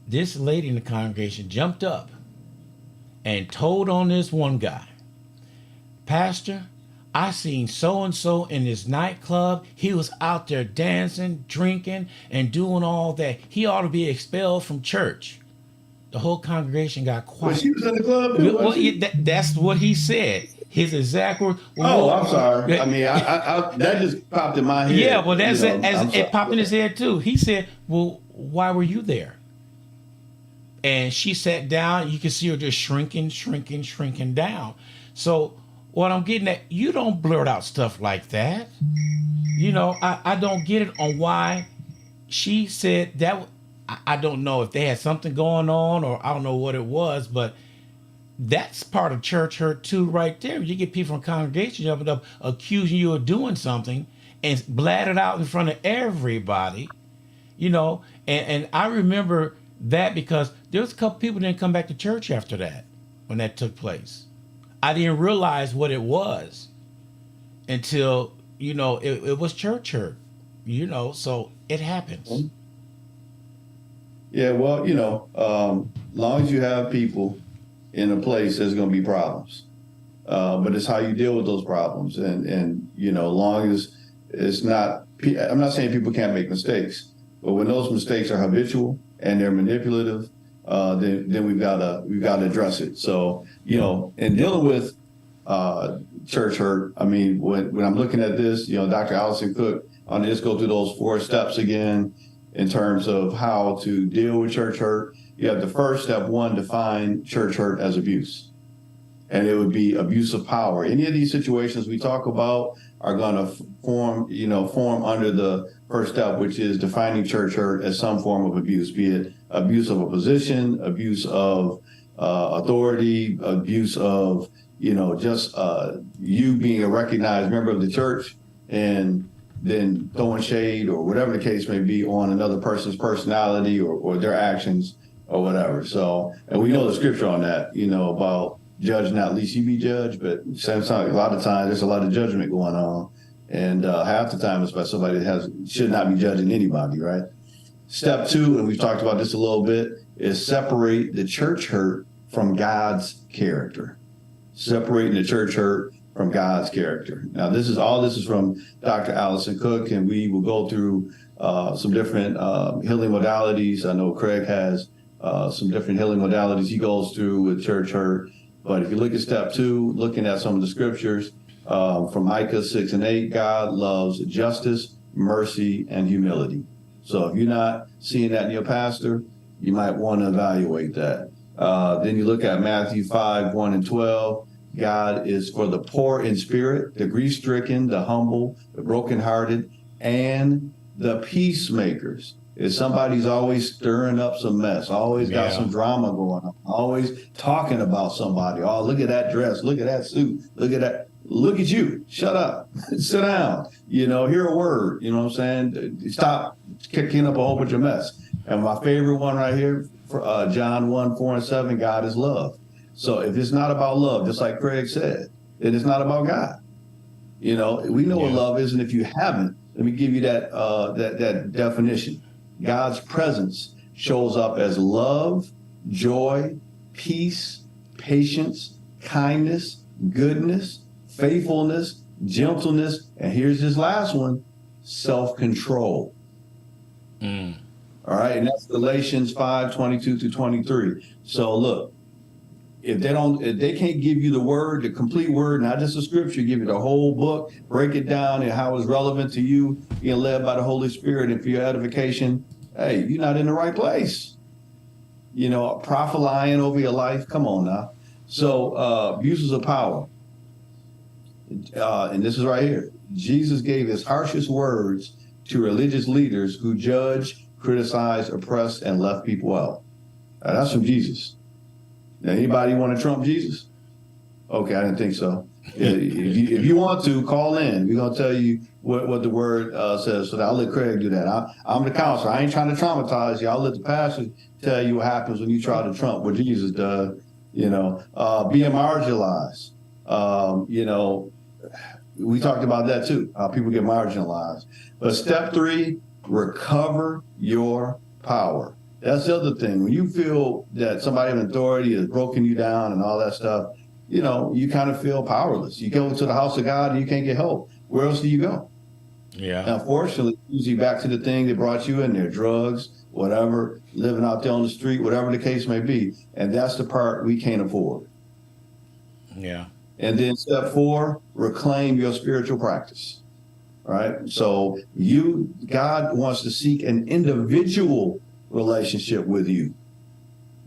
This lady in the congregation jumped up and told on this one guy, Pastor, I seen so-and-so in this nightclub. He was out there dancing, drinking, and doing all that. He ought to be expelled from church. The whole congregation got quiet. Well, she was in the club too, that's what he said. His exact word. I'm sorry. I mean, I that just popped in my head. Yeah, well, that's it. It popped in his head too. He said, well, why were you there? And she sat down. You can see her just shrinking down. So what I'm getting at, you don't blurt out stuff like that. I don't get it on why she said that. I don't know if they had something going on, or I don't know what it was, but that's part of church hurt too, right there. You get people from congregation jumping up, accusing you of doing something, and blat it out in front of everybody. And I remember That because there was a couple people didn't come back to church after that when that took place. I didn't realize what it was until it was church hurt. So it happens. Yeah, well, long as you have people in a place, there's going to be problems. But it's how you deal with those problems, and long as it's not. I'm not saying people can't make mistakes, but when those mistakes are habitual and they're manipulative, then we've got to address it. So in dealing with church hurt, I mean, when I'm looking at this, Dr. Allison Cook, I'm gonna just go through those 4 steps again in terms of how to deal with church hurt. You have the first step, 1, define church hurt as abuse. And it would be abuse of power. Any of these situations we talk about are going to form under the first step, which is defining church hurt as some form of abuse, be it abuse of a position, abuse of authority, abuse of, just you being a recognized member of the church and then throwing shade or whatever the case may be on another person's personality or their actions or whatever. So, and we know the scripture on that, about judge not lest you be judged, but sometimes, a lot of times there's a lot of judgment going on, and half the time it's by somebody that should not be judging anybody, right? Step 2, and we've talked about this a little bit, is separate the church hurt from God's character. Separating the church hurt from God's character. Now, this is from Dr. Allison Cook, and we will go through some different healing modalities. I know Craig has some different healing modalities he goes through with church hurt. But if you look at step 2, looking at some of the scriptures from Micah 6 and 8, God loves justice, mercy, and humility. So if you're not seeing that in your pastor, you might want to evaluate that. Then you look at Matthew 5, 1 and 12. God is for the poor in spirit, the grief-stricken, the humble, the brokenhearted, and the peacemakers. If somebody's always stirring up some mess, always got some drama going on, always talking about somebody. Oh, look at that dress. Look at that suit. Look at that. Look at you. Shut up. Sit down. Hear a word. You know what I'm saying? Stop kicking up a whole bunch of mess. And my favorite one right here, John 1, 4 and 7, God is love. So if it's not about love, just like Craig said, then it's not about God. We know what love is. And if you haven't, let me give you that definition. God's presence shows up as love, joy, peace, patience, kindness, goodness, faithfulness, gentleness, and here's this last one, self-control. All right, and that's Galatians 5:22-23. So look, if they can't give you the word, the complete word, not just the scripture, give you the whole book, break it down and how it's relevant to you, being led by the Holy Spirit and for your edification, hey, you're not in the right place. A prophet lying over your life, come on now. So abuses of power. And this is right here. Jesus gave his harshest words to religious leaders who judged, criticized, oppressed, and left people out. That's from Jesus. Now, anybody want to trump Jesus? Okay, I didn't think so. If you want to, call in. We're going to tell you what the word says. So I'll let Craig do that. I'm the counselor. I ain't trying to traumatize you. I'll let the pastor tell you what happens when you try to trump what Jesus does. Being marginalized. We talked about that too, how people get marginalized. But step 3, recover your power. That's the other thing. When you feel that somebody in authority has broken you down and all that stuff, you kind of feel powerless. You go to the house of God and you can't get help. Where else do you go? Yeah. Unfortunately, usually back to the thing that brought you in there, drugs, whatever, living out there on the street, whatever the case may be. And that's the part we can't afford. Yeah. And then step 4, reclaim your spiritual practice. Right? So God wants to seek an individual relationship with you.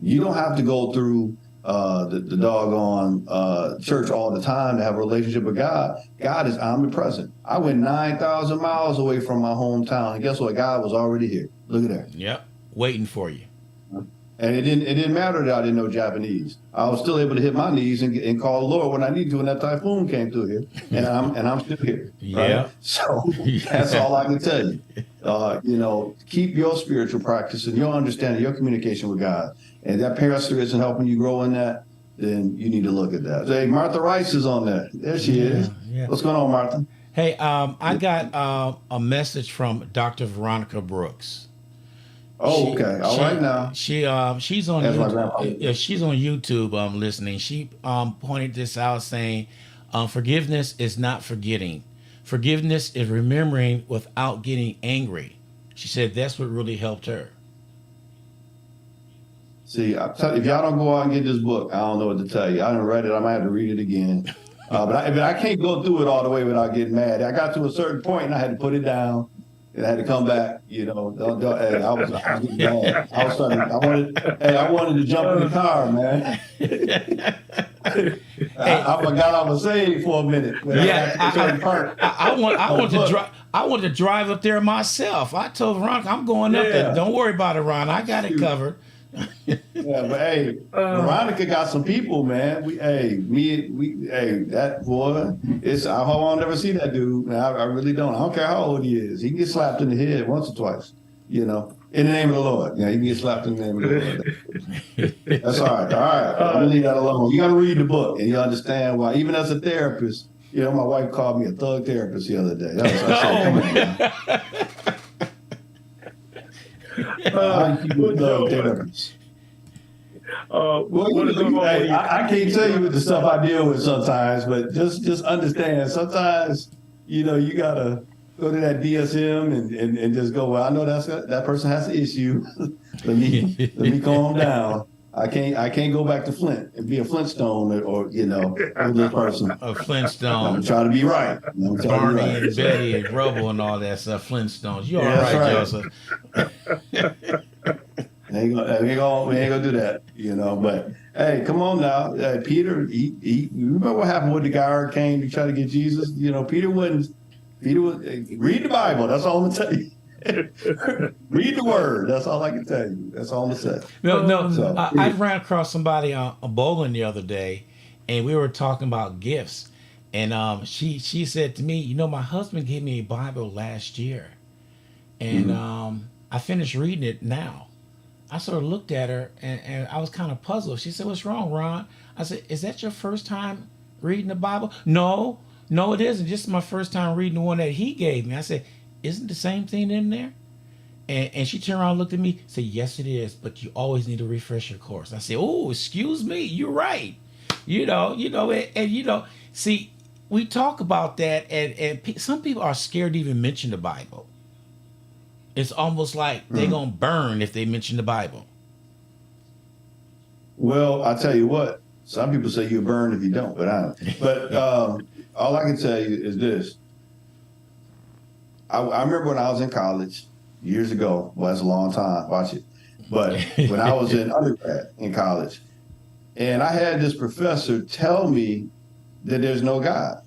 You don't have to go through the doggone church all the time to have a relationship with God. God is omnipresent. I went 9,000 miles away from my hometown, and guess what? God was already here. Look at that. Yep, waiting for you. And it didn't matter that I didn't know Japanese. I was still able to hit my knees and call the Lord when I needed to when that typhoon came through here. And I'm still here. Right? Yeah. So that's all I can tell you. Keep your spiritual practice and your understanding, your communication with God. And that pastor isn't helping you grow in that, then you need to look at that. Hey, Martha Rice is on there. There she is. Yeah. What's going on, Martha? Hey, I got a message from Dr. Veronica Brooks. Oh, okay. All right now. She's on That's my YouTube. grandpa. Yeah, she's on YouTube listening. She pointed this out saying, forgiveness is not forgetting. Forgiveness is remembering without getting angry. She said that's what really helped her. See, if y'all don't go out and get this book, I don't know what to tell you. I didn't read it. I might have to read it again. But I can't go through it all the way without getting mad. I got to a certain point and I had to put it down. And I had to come back, hey, I was getting mad. I wanted to jump in the car, man. I forgot I was saved for a minute. Yeah, I want to drive up there myself. I told Veronica, I'm going up there. Don't worry about it, Ron. I got it covered. Yeah, but hey, Veronica got some people, man. That boy, I hope I'll never see that dude. Man, I really don't. I don't care how old he is. He can get slapped in the head once or twice, in the name of the Lord. Yeah, he can get slapped in the name of the Lord. That's all right. All right. I'm gonna leave that alone. You gotta read the book and you understand why. Even as a therapist, my wife called me a thug therapist the other day. I can't tell you the stuff I deal with sometimes, but just understand. Sometimes, you gotta go to that DSM and just go. Well, I know that person has an issue. let me calm down. I can't go back to Flint and be a Flintstone or with this person. A Flintstone. I'm trying to be right. Barney and Betty and Rubble and all that stuff. Flintstones. You're all right, Joseph. We ain't gonna do that, But hey, come on now, Peter. You remember what happened with the guy who came to try to get Jesus? Peter was read the Bible. That's all I'm gonna tell you. Read the word. That's all I can tell you. That's all I'm gonna say. No. So, I ran across somebody on a bowling the other day, and we were talking about gifts. And she said to me, my husband gave me a Bible last year, and I finished reading it now. I sort of looked at her and I was kind of puzzled. She said, "What's wrong, Ron?" I said, "Is that your first time reading the Bible?" No, it isn't. Just my first time reading the one that he gave me. I said, "Isn't the same thing in there?" And she turned around and looked at me, said, "Yes, it is, but you always need to refresh your course." I said, "Oh, excuse me, you're right." See, we talk about that, and some people are scared to even mention the Bible. It's almost like they're going to burn if they mention the Bible. Well, I tell you what, some people say you burn if you don't, but I don't. But all I can tell you is this. I remember when I was in college years ago. Well, that's a long time. Watch it. But when I was in undergrad in college, and I had this professor tell me that there's no God.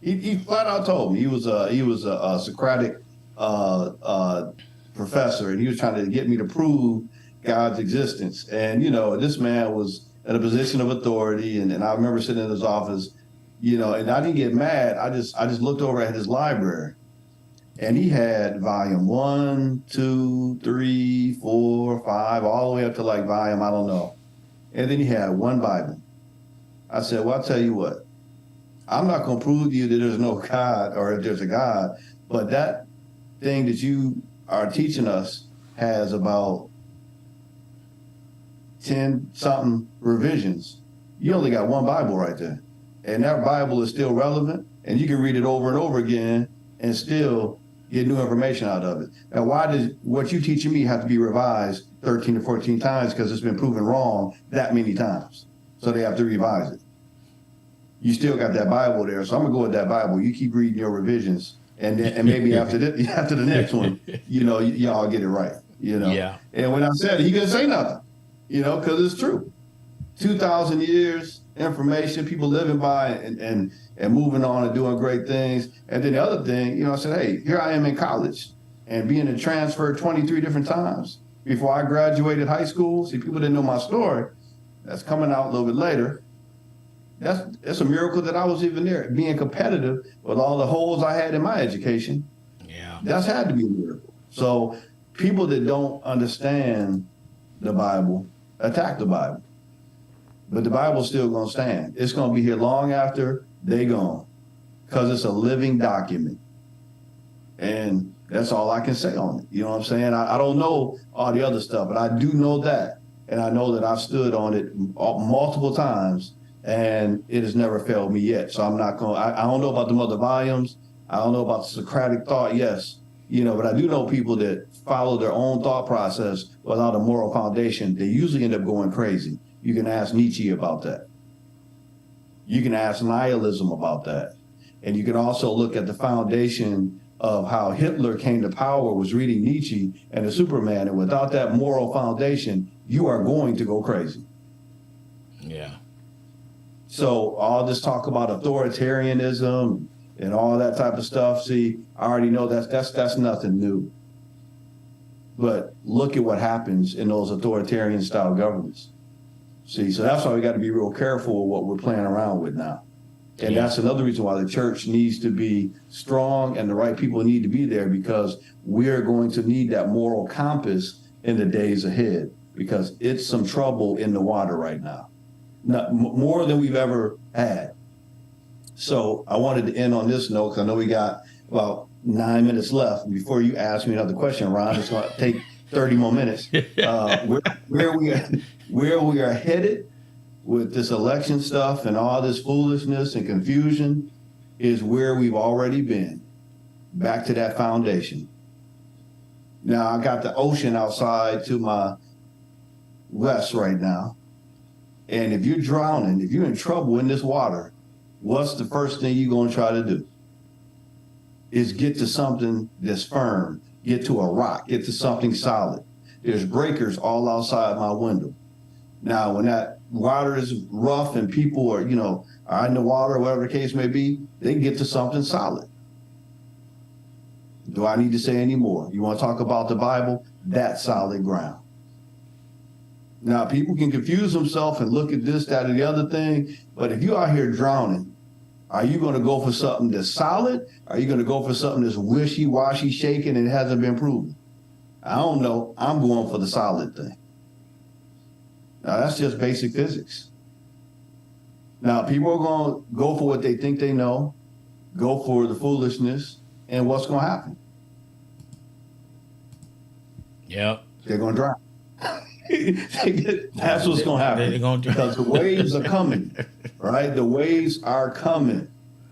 He flat out told me he was a Socratic professor, and he was trying to get me to prove God's existence. And this man was in a position of authority, and I remember sitting in his office, and I didn't get mad. I just looked over at his library, and he had volume 1, 2, 3, 4, 5, all the way up to like volume I don't know. And then he had one Bible. I said, well, I'll tell you what. I'm not going to prove to you that there's no God or if there's a God, but that thing that you are teaching us has about 10 something revisions. You only got one Bible right there. And that Bible is still relevant, and you can read it over and over again and still get new information out of it. Now, why does what you teaching me have to be revised 13 or 14 times because it's been proven wrong that many times? So they have to revise it. You still got that Bible there, so I'm gonna go with that Bible. You keep reading your revisions, and maybe after the next one, y'all get it right. Yeah. And when I said it, he couldn't say nothing, because it's true. 2,000 years information, people living by and moving on and doing great things. And then the other thing, I said, hey, here I am in college and being transferred 23 different times before I graduated high school. See, people didn't know my story. That's coming out a little bit later. That's a miracle that I was even there, being competitive with all the holes I had in my education. Yeah, that's had to be a miracle. So people that don't understand the Bible attack the Bible. But the Bible's still going to stand. It's going to be here long after they gone because it's a living document. And that's all I can say on it. You know what I'm saying? I don't know all the other stuff, but I do know that. And I know that I've stood on it multiple times, and it has never failed me yet. So I'm not going, I don't know about the other volumes. I don't know about the Socratic thought, yes. But I do know people that follow their own thought process without a moral foundation. They usually end up going crazy. You can ask Nietzsche about that. You can ask nihilism about that. And you can also look at the foundation of how Hitler came to power was reading Nietzsche and the Superman. And without that moral foundation, you are going to go crazy. Yeah. So all this talk about authoritarianism and all that type of stuff, see, I already know that's nothing new. But look at what happens in those authoritarian style governments. See, so that's why we got to be real careful with what we're playing around with now. And that's another reason why the church needs to be strong and the right people need to be there, because we're going to need that moral compass in the days ahead, because it's some trouble in the water right now, more than we've ever had. So I wanted to end on this note, because I know we got about 9 minutes left. Before you ask me another question, Ron, it's going to take 30 more minutes. Where we are headed with this election stuff and all this foolishness and confusion is where we've already been, back to that foundation. Now, I got the ocean outside to my west right now. And if you're drowning, if you're in trouble in this water, what's the first thing you're going to try to do? Is get to something that's firm, get to a rock, get to something solid. There's breakers all outside my window. Now, when that water is rough and people are, are in the water, whatever the case may be, they can get to something solid. Do I need to say any more? You want to talk about the Bible? That's solid ground. Now, people can confuse themselves and look at this, that, or the other thing, but if you're out here drowning, are you going to go for something that's solid? Are you going to go for something that's wishy-washy, shaking, and hasn't been proven? I don't know. I'm going for the solid thing. Now, that's just basic physics. Now, people are going to go for what they think they know, go for the foolishness, and what's going to happen? Yep. They're going to drown. That's what's going to happen. They're going to drown. Because the waves are coming, right? The waves are coming.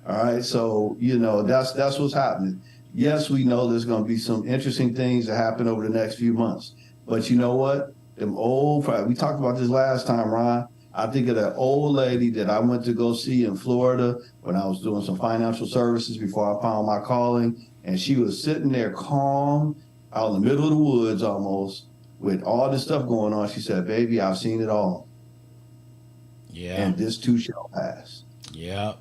All right. So, that's what's happening. Yes, we know there's going to be some interesting things that happen over the next few months. But you know what? We talked about this last time, Ron. I think of that old lady that I went to go see in Florida when I was doing some financial services before I found my calling. And she was sitting there calm out in the middle of the woods almost with all this stuff going on. She said, "Baby, I've seen it all. Yeah. And this too shall pass." Yeah.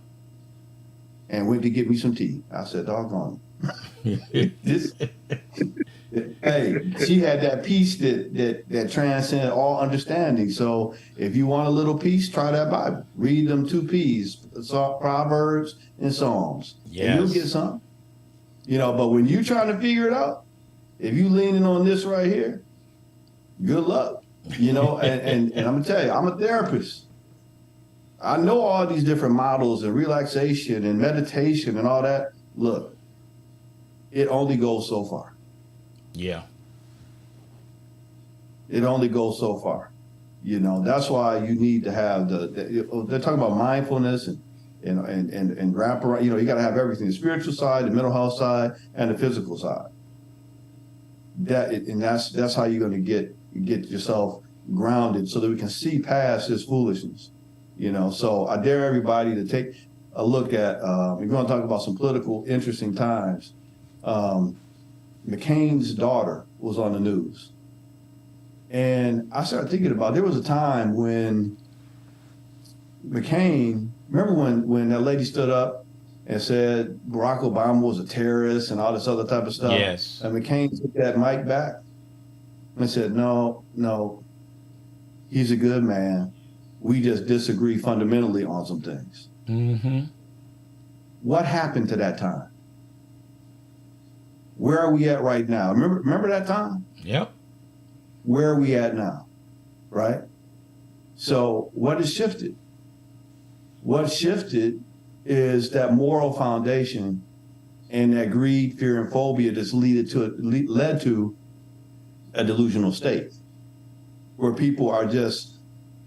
And went to get me some tea. I said, "Doggone it." Hey, she had that peace that transcended all understanding. So if you want a little peace, try that Bible. Read them 2 P's, Proverbs and Psalms. Yes. And you'll get something. But when you're trying to figure it out, if you leaning on this right here, good luck. And I'm going to tell you, I'm a therapist. I know all these different models and relaxation and meditation and all that. Look, it only goes so far. Yeah. It only goes so far. That's why you need to have they're talking about mindfulness and wrap around, you got to have everything, the spiritual side, the mental health side, and the physical side. That's how you're going to get yourself grounded so that we can see past this foolishness. So I dare everybody to take a look at, if you want to talk about some political interesting times, McCain's daughter was on the news. And I started thinking about, there was a time when McCain, remember when that lady stood up and said Barack Obama was a terrorist and all this other type of stuff? Yes. And McCain took that mic back and said, no, he's a good man. We just disagree fundamentally on some things. Mm-hmm. What happened to that time? Where are we at right now? Remember that time? Yep. Where are we at now? Right? So what has shifted? What shifted is that moral foundation and that greed, fear, and phobia that's led to a delusional state where people are just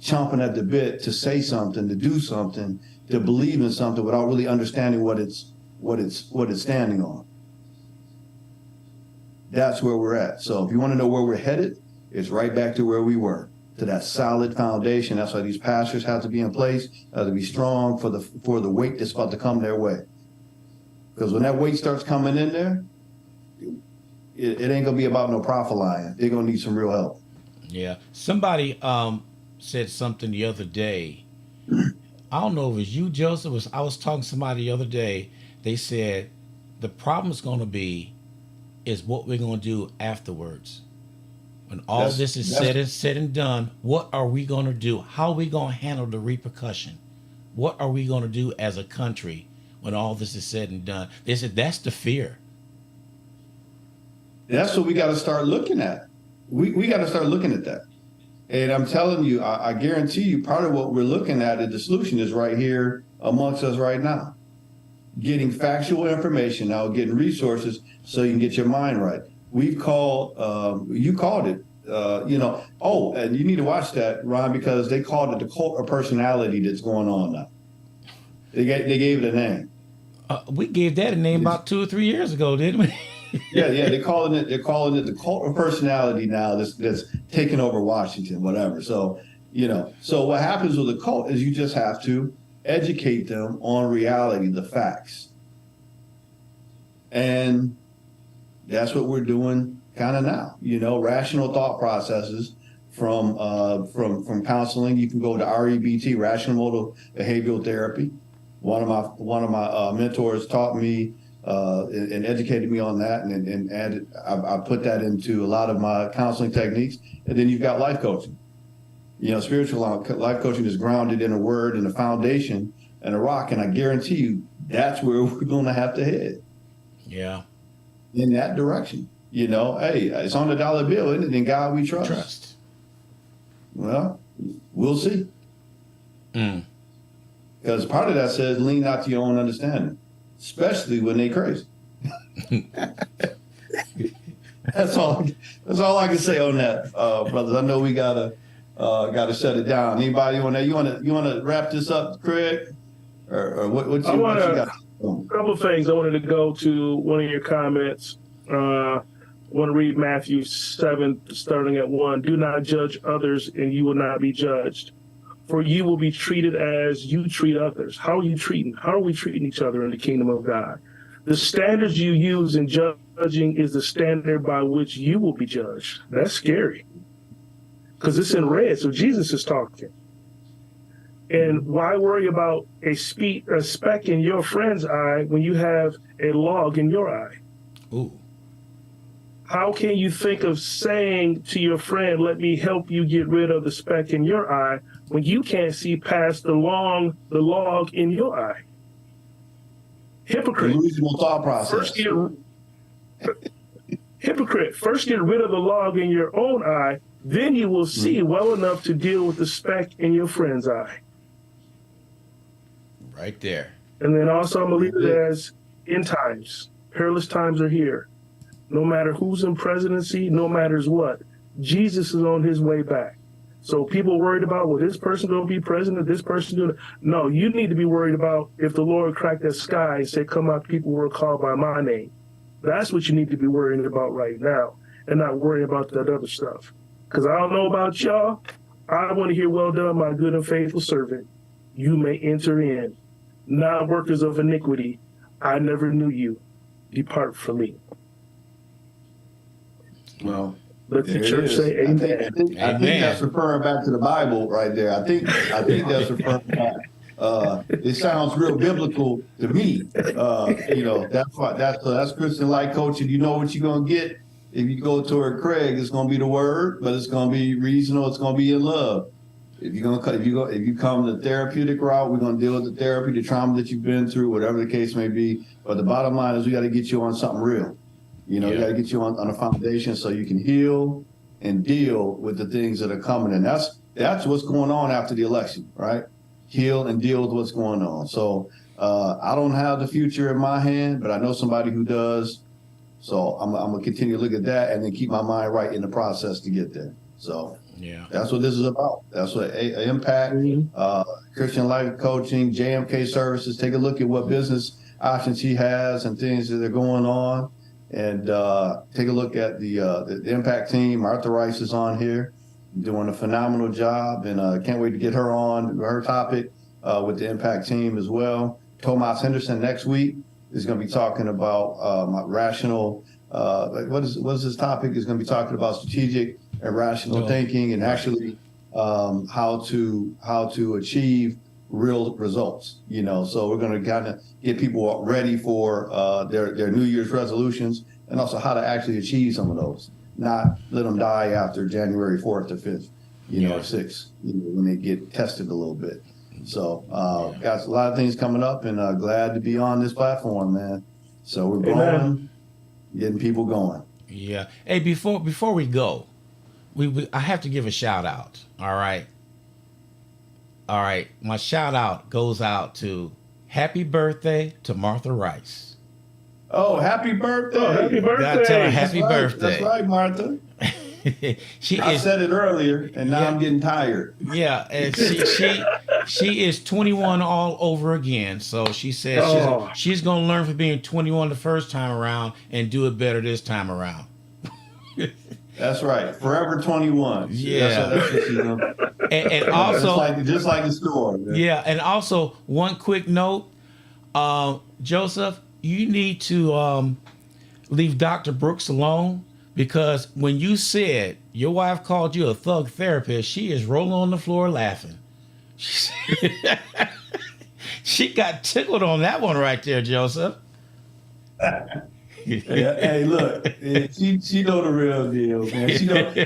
chomping at the bit to say something, to do something, to believe in something without really understanding what it's standing on. That's where we're at. So if you want to know where we're headed, it's right back to where we were, to that solid foundation. That's why these pastors have to be in place, have to be strong for the weight that's about to come their way. Because when that weight starts coming in there, it ain't gonna be about no prophet-lying. They're gonna need some real help. Yeah. Somebody said something the other day. I don't know if it was you, Joseph. I was talking to somebody the other day. They said the problem is going to be is what we're going to do afterwards. When all this is said and done, what are we going to do? How are we going to handle the repercussion? What are we going to do as a country when all this is said and done? They said that's the fear. That's what we got to start looking at. We got to start looking at that. And I'm telling you, I guarantee you, part of what we're looking at, the solution is right here amongst us right now. Getting factual information now, getting resources so you can get your mind right. We've called, you called it, and you need to watch that, Ron, because they called it the cult of personality that's going on now. They gave it a name. We gave that a name about 2 or 3 years ago, didn't we? Yeah, they're calling it the cult of personality now that's taking over Washington, whatever. So, so what happens with a cult is you just have to educate them on reality, the facts. And that's what we're doing kind of now, rational thought processes from counseling. You can go to REBT, rational modal behavioral therapy. One of my mentors taught me and educated me on that, and added, I put that into a lot of my counseling techniques. And then you've got life coaching. Spiritual life coaching is grounded in a word and a foundation and a rock. And I guarantee you, that's where we're going to have to head. Yeah. In that direction. Hey, it's on the dollar bill, isn't it? In God we trust. Well, we'll see. Because part of that says lean not to your own understanding, especially when they crazy. That's all I can say on that, brothers. I know we gotta shut it down. Anybody want to wrap this up, Craig? Or what you got? A couple of things. I wanted to go to one of your comments. I want to read Matthew 7, starting at 1. Do not judge others, and you will not be judged. For you will be treated as you treat others. How are you treating? How are we treating each other in the kingdom of God? The standards you use in judging is the standard by which you will be judged. That's scary. Because it's in red, so Jesus is talking. And why worry about a speck in your friend's eye when you have a log in your eye? Ooh. How can you think of saying to your friend, let me help you get rid of the speck in your eye, when you can't see past the log in your eye? Hypocrite. Delusional thought process. Hypocrite. First get rid of the log in your own eye, then you will see well enough to deal with the speck in your friend's eye. Right there. And then also I'm going to leave it as end times. Perilous times are here. No matter who's in presidency, no matters what, Jesus is on his way back. So people worried about, well, this person going to be president, this person going to... No, you need to be worried about if the Lord cracked that sky and said, come out, people were called by my name. That's what you need to be worrying about right now, and not worrying about that other stuff. Because I don't know about y'all. I want to hear, well done, my good and faithful servant. You may enter in. Not workers of iniquity. I never knew you. Depart from me. Well, let the church say amen. I think that's referring back to the Bible right there. I think that's referring back. It sounds real biblical to me. That's Christian life coaching. You know what you're gonna get if you go toward Craig. It's gonna be the word, but it's gonna be reasonable. It's gonna be in love. If you come the therapeutic route, we're gonna deal with the therapy, the trauma that you've been through, whatever the case may be. But the bottom line is we got to get you on something real. You know, you got to get you on a foundation so you can heal and deal with the things that are coming. And that's what's going on after the election, right? Heal and deal with what's going on. So I don't have the future in my hand, but I know somebody who does. So I'm gonna continue to look at that and then keep my mind right in the process to get there. So Yeah. that's what this is about. That's what Impact, Christian Life Coaching, JMK Services. Take a look at what business options he has and things that are going on, and take a look at the Impact team. Martha Rice is on here, doing a phenomenal job, and can't wait to get her on her topic with the Impact team as well. Tomas Henderson next week is going to be talking about rational. What is his topic? Is going to be talking about strategic and rational thinking, and actually how to achieve real results. You know, so we're going to kind of get people ready for their New Year's resolutions, and also how to actually achieve some of those. Not let them die after January 4th or 5th, or 6th, when they get tested a little bit. So got a lot of things coming up, and glad to be on this platform, man. So we're growing, getting people going. Yeah. Hey, before we go, I have to give a shout out. All right. My shout out goes out to happy birthday to Martha Rice. Oh, happy birthday! Oh, happy birthday! Gotta tell her happy birthday. That's right, Martha. I said it earlier, and now I'm getting tired. Yeah, and she is 21 all over again. So she says she's gonna learn from being 21 the first time around and do it better this time around. That's right, forever 21. Yeah, that's what she's gonna. And also just like the store. Man. Yeah, and also one quick note, Joseph, you need to leave Dr. Brooks alone. Because when you said your wife called you a thug therapist, she is rolling on the floor laughing. She got tickled on that one right there, Joseph. Hey, look, she know the real deal, man.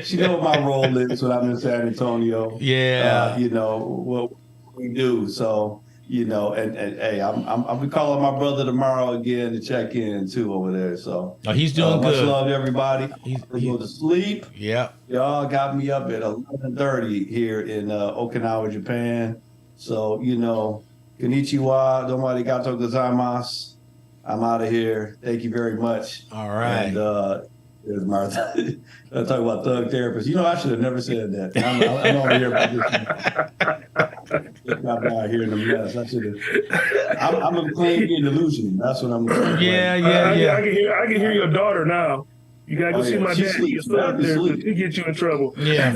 She know what my role is when I'm in San Antonio. Yeah, what we do. So. And hey, I'm be calling my brother tomorrow again to check in too over there. So he's doing good. Much love to everybody. I'm go to sleep. Yeah, y'all got me up at 11:30 here in Okinawa, Japan. So konnichiwa, domo arigato gozaimasu. I'm out of here. Thank you very much. All right. And there's Martha. I talk about thug therapist. I should have never said that. I'm over here about this. I'm out here in the mess. I should have. I'm a claim being delusional. That's what I'm. Yeah. I can hear your daughter now. You gotta go see my dad. He's thug therapist. He get you in trouble. Yeah.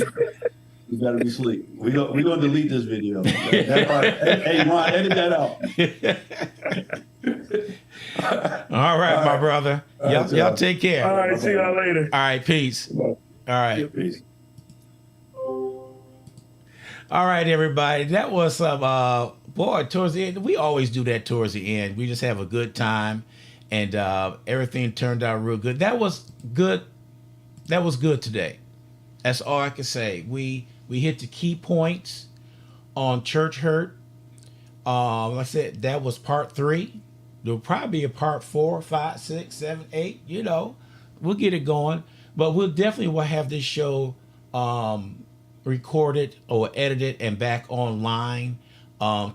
You better be asleep. We're gonna delete this video. That part, hey, Ron, edit that out. All right, my brother. Y'all take care. All right, see y'all later. All right, peace. All right. Yeah, peace. All right, everybody. That was boy, towards the end. We always do that towards the end. We just have a good time, and everything turned out real good. That was good. That was good today. That's all I can say. We hit the key points on church hurt. Like I said, that was part 3. There'll probably be a part 4, 5, 6, 7, 8. We'll get it going. But we'll definitely will have this show recorded or edited and back online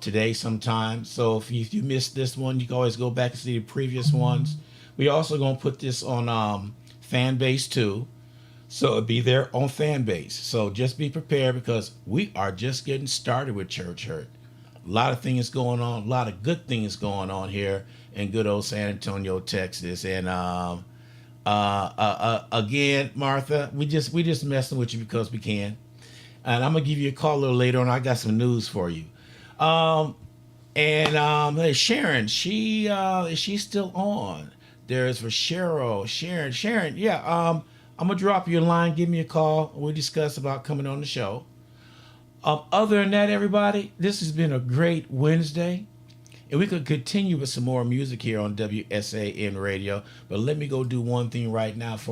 today sometime. So if you missed this one, you can always go back and see the previous ones. We also gonna put this on Fanbase too. So it'll be there on Fanbase. So just be prepared because we are just getting started with Church Hurt. A lot of things going on, a lot of good things going on here in good old San Antonio, Texas. And again, Martha, we just messing with you because we can. And I'm gonna give you a call a little later on. I got some news for you. Hey, Sharon, she's still on. There's for Cheryl, Sharon. Yeah. I'm gonna drop you a line. Give me a call. We'll discuss about coming on the show. Other than that, everybody, this has been a great Wednesday. And we could continue with some more music here on WSAN Radio. But let me go do one thing right now for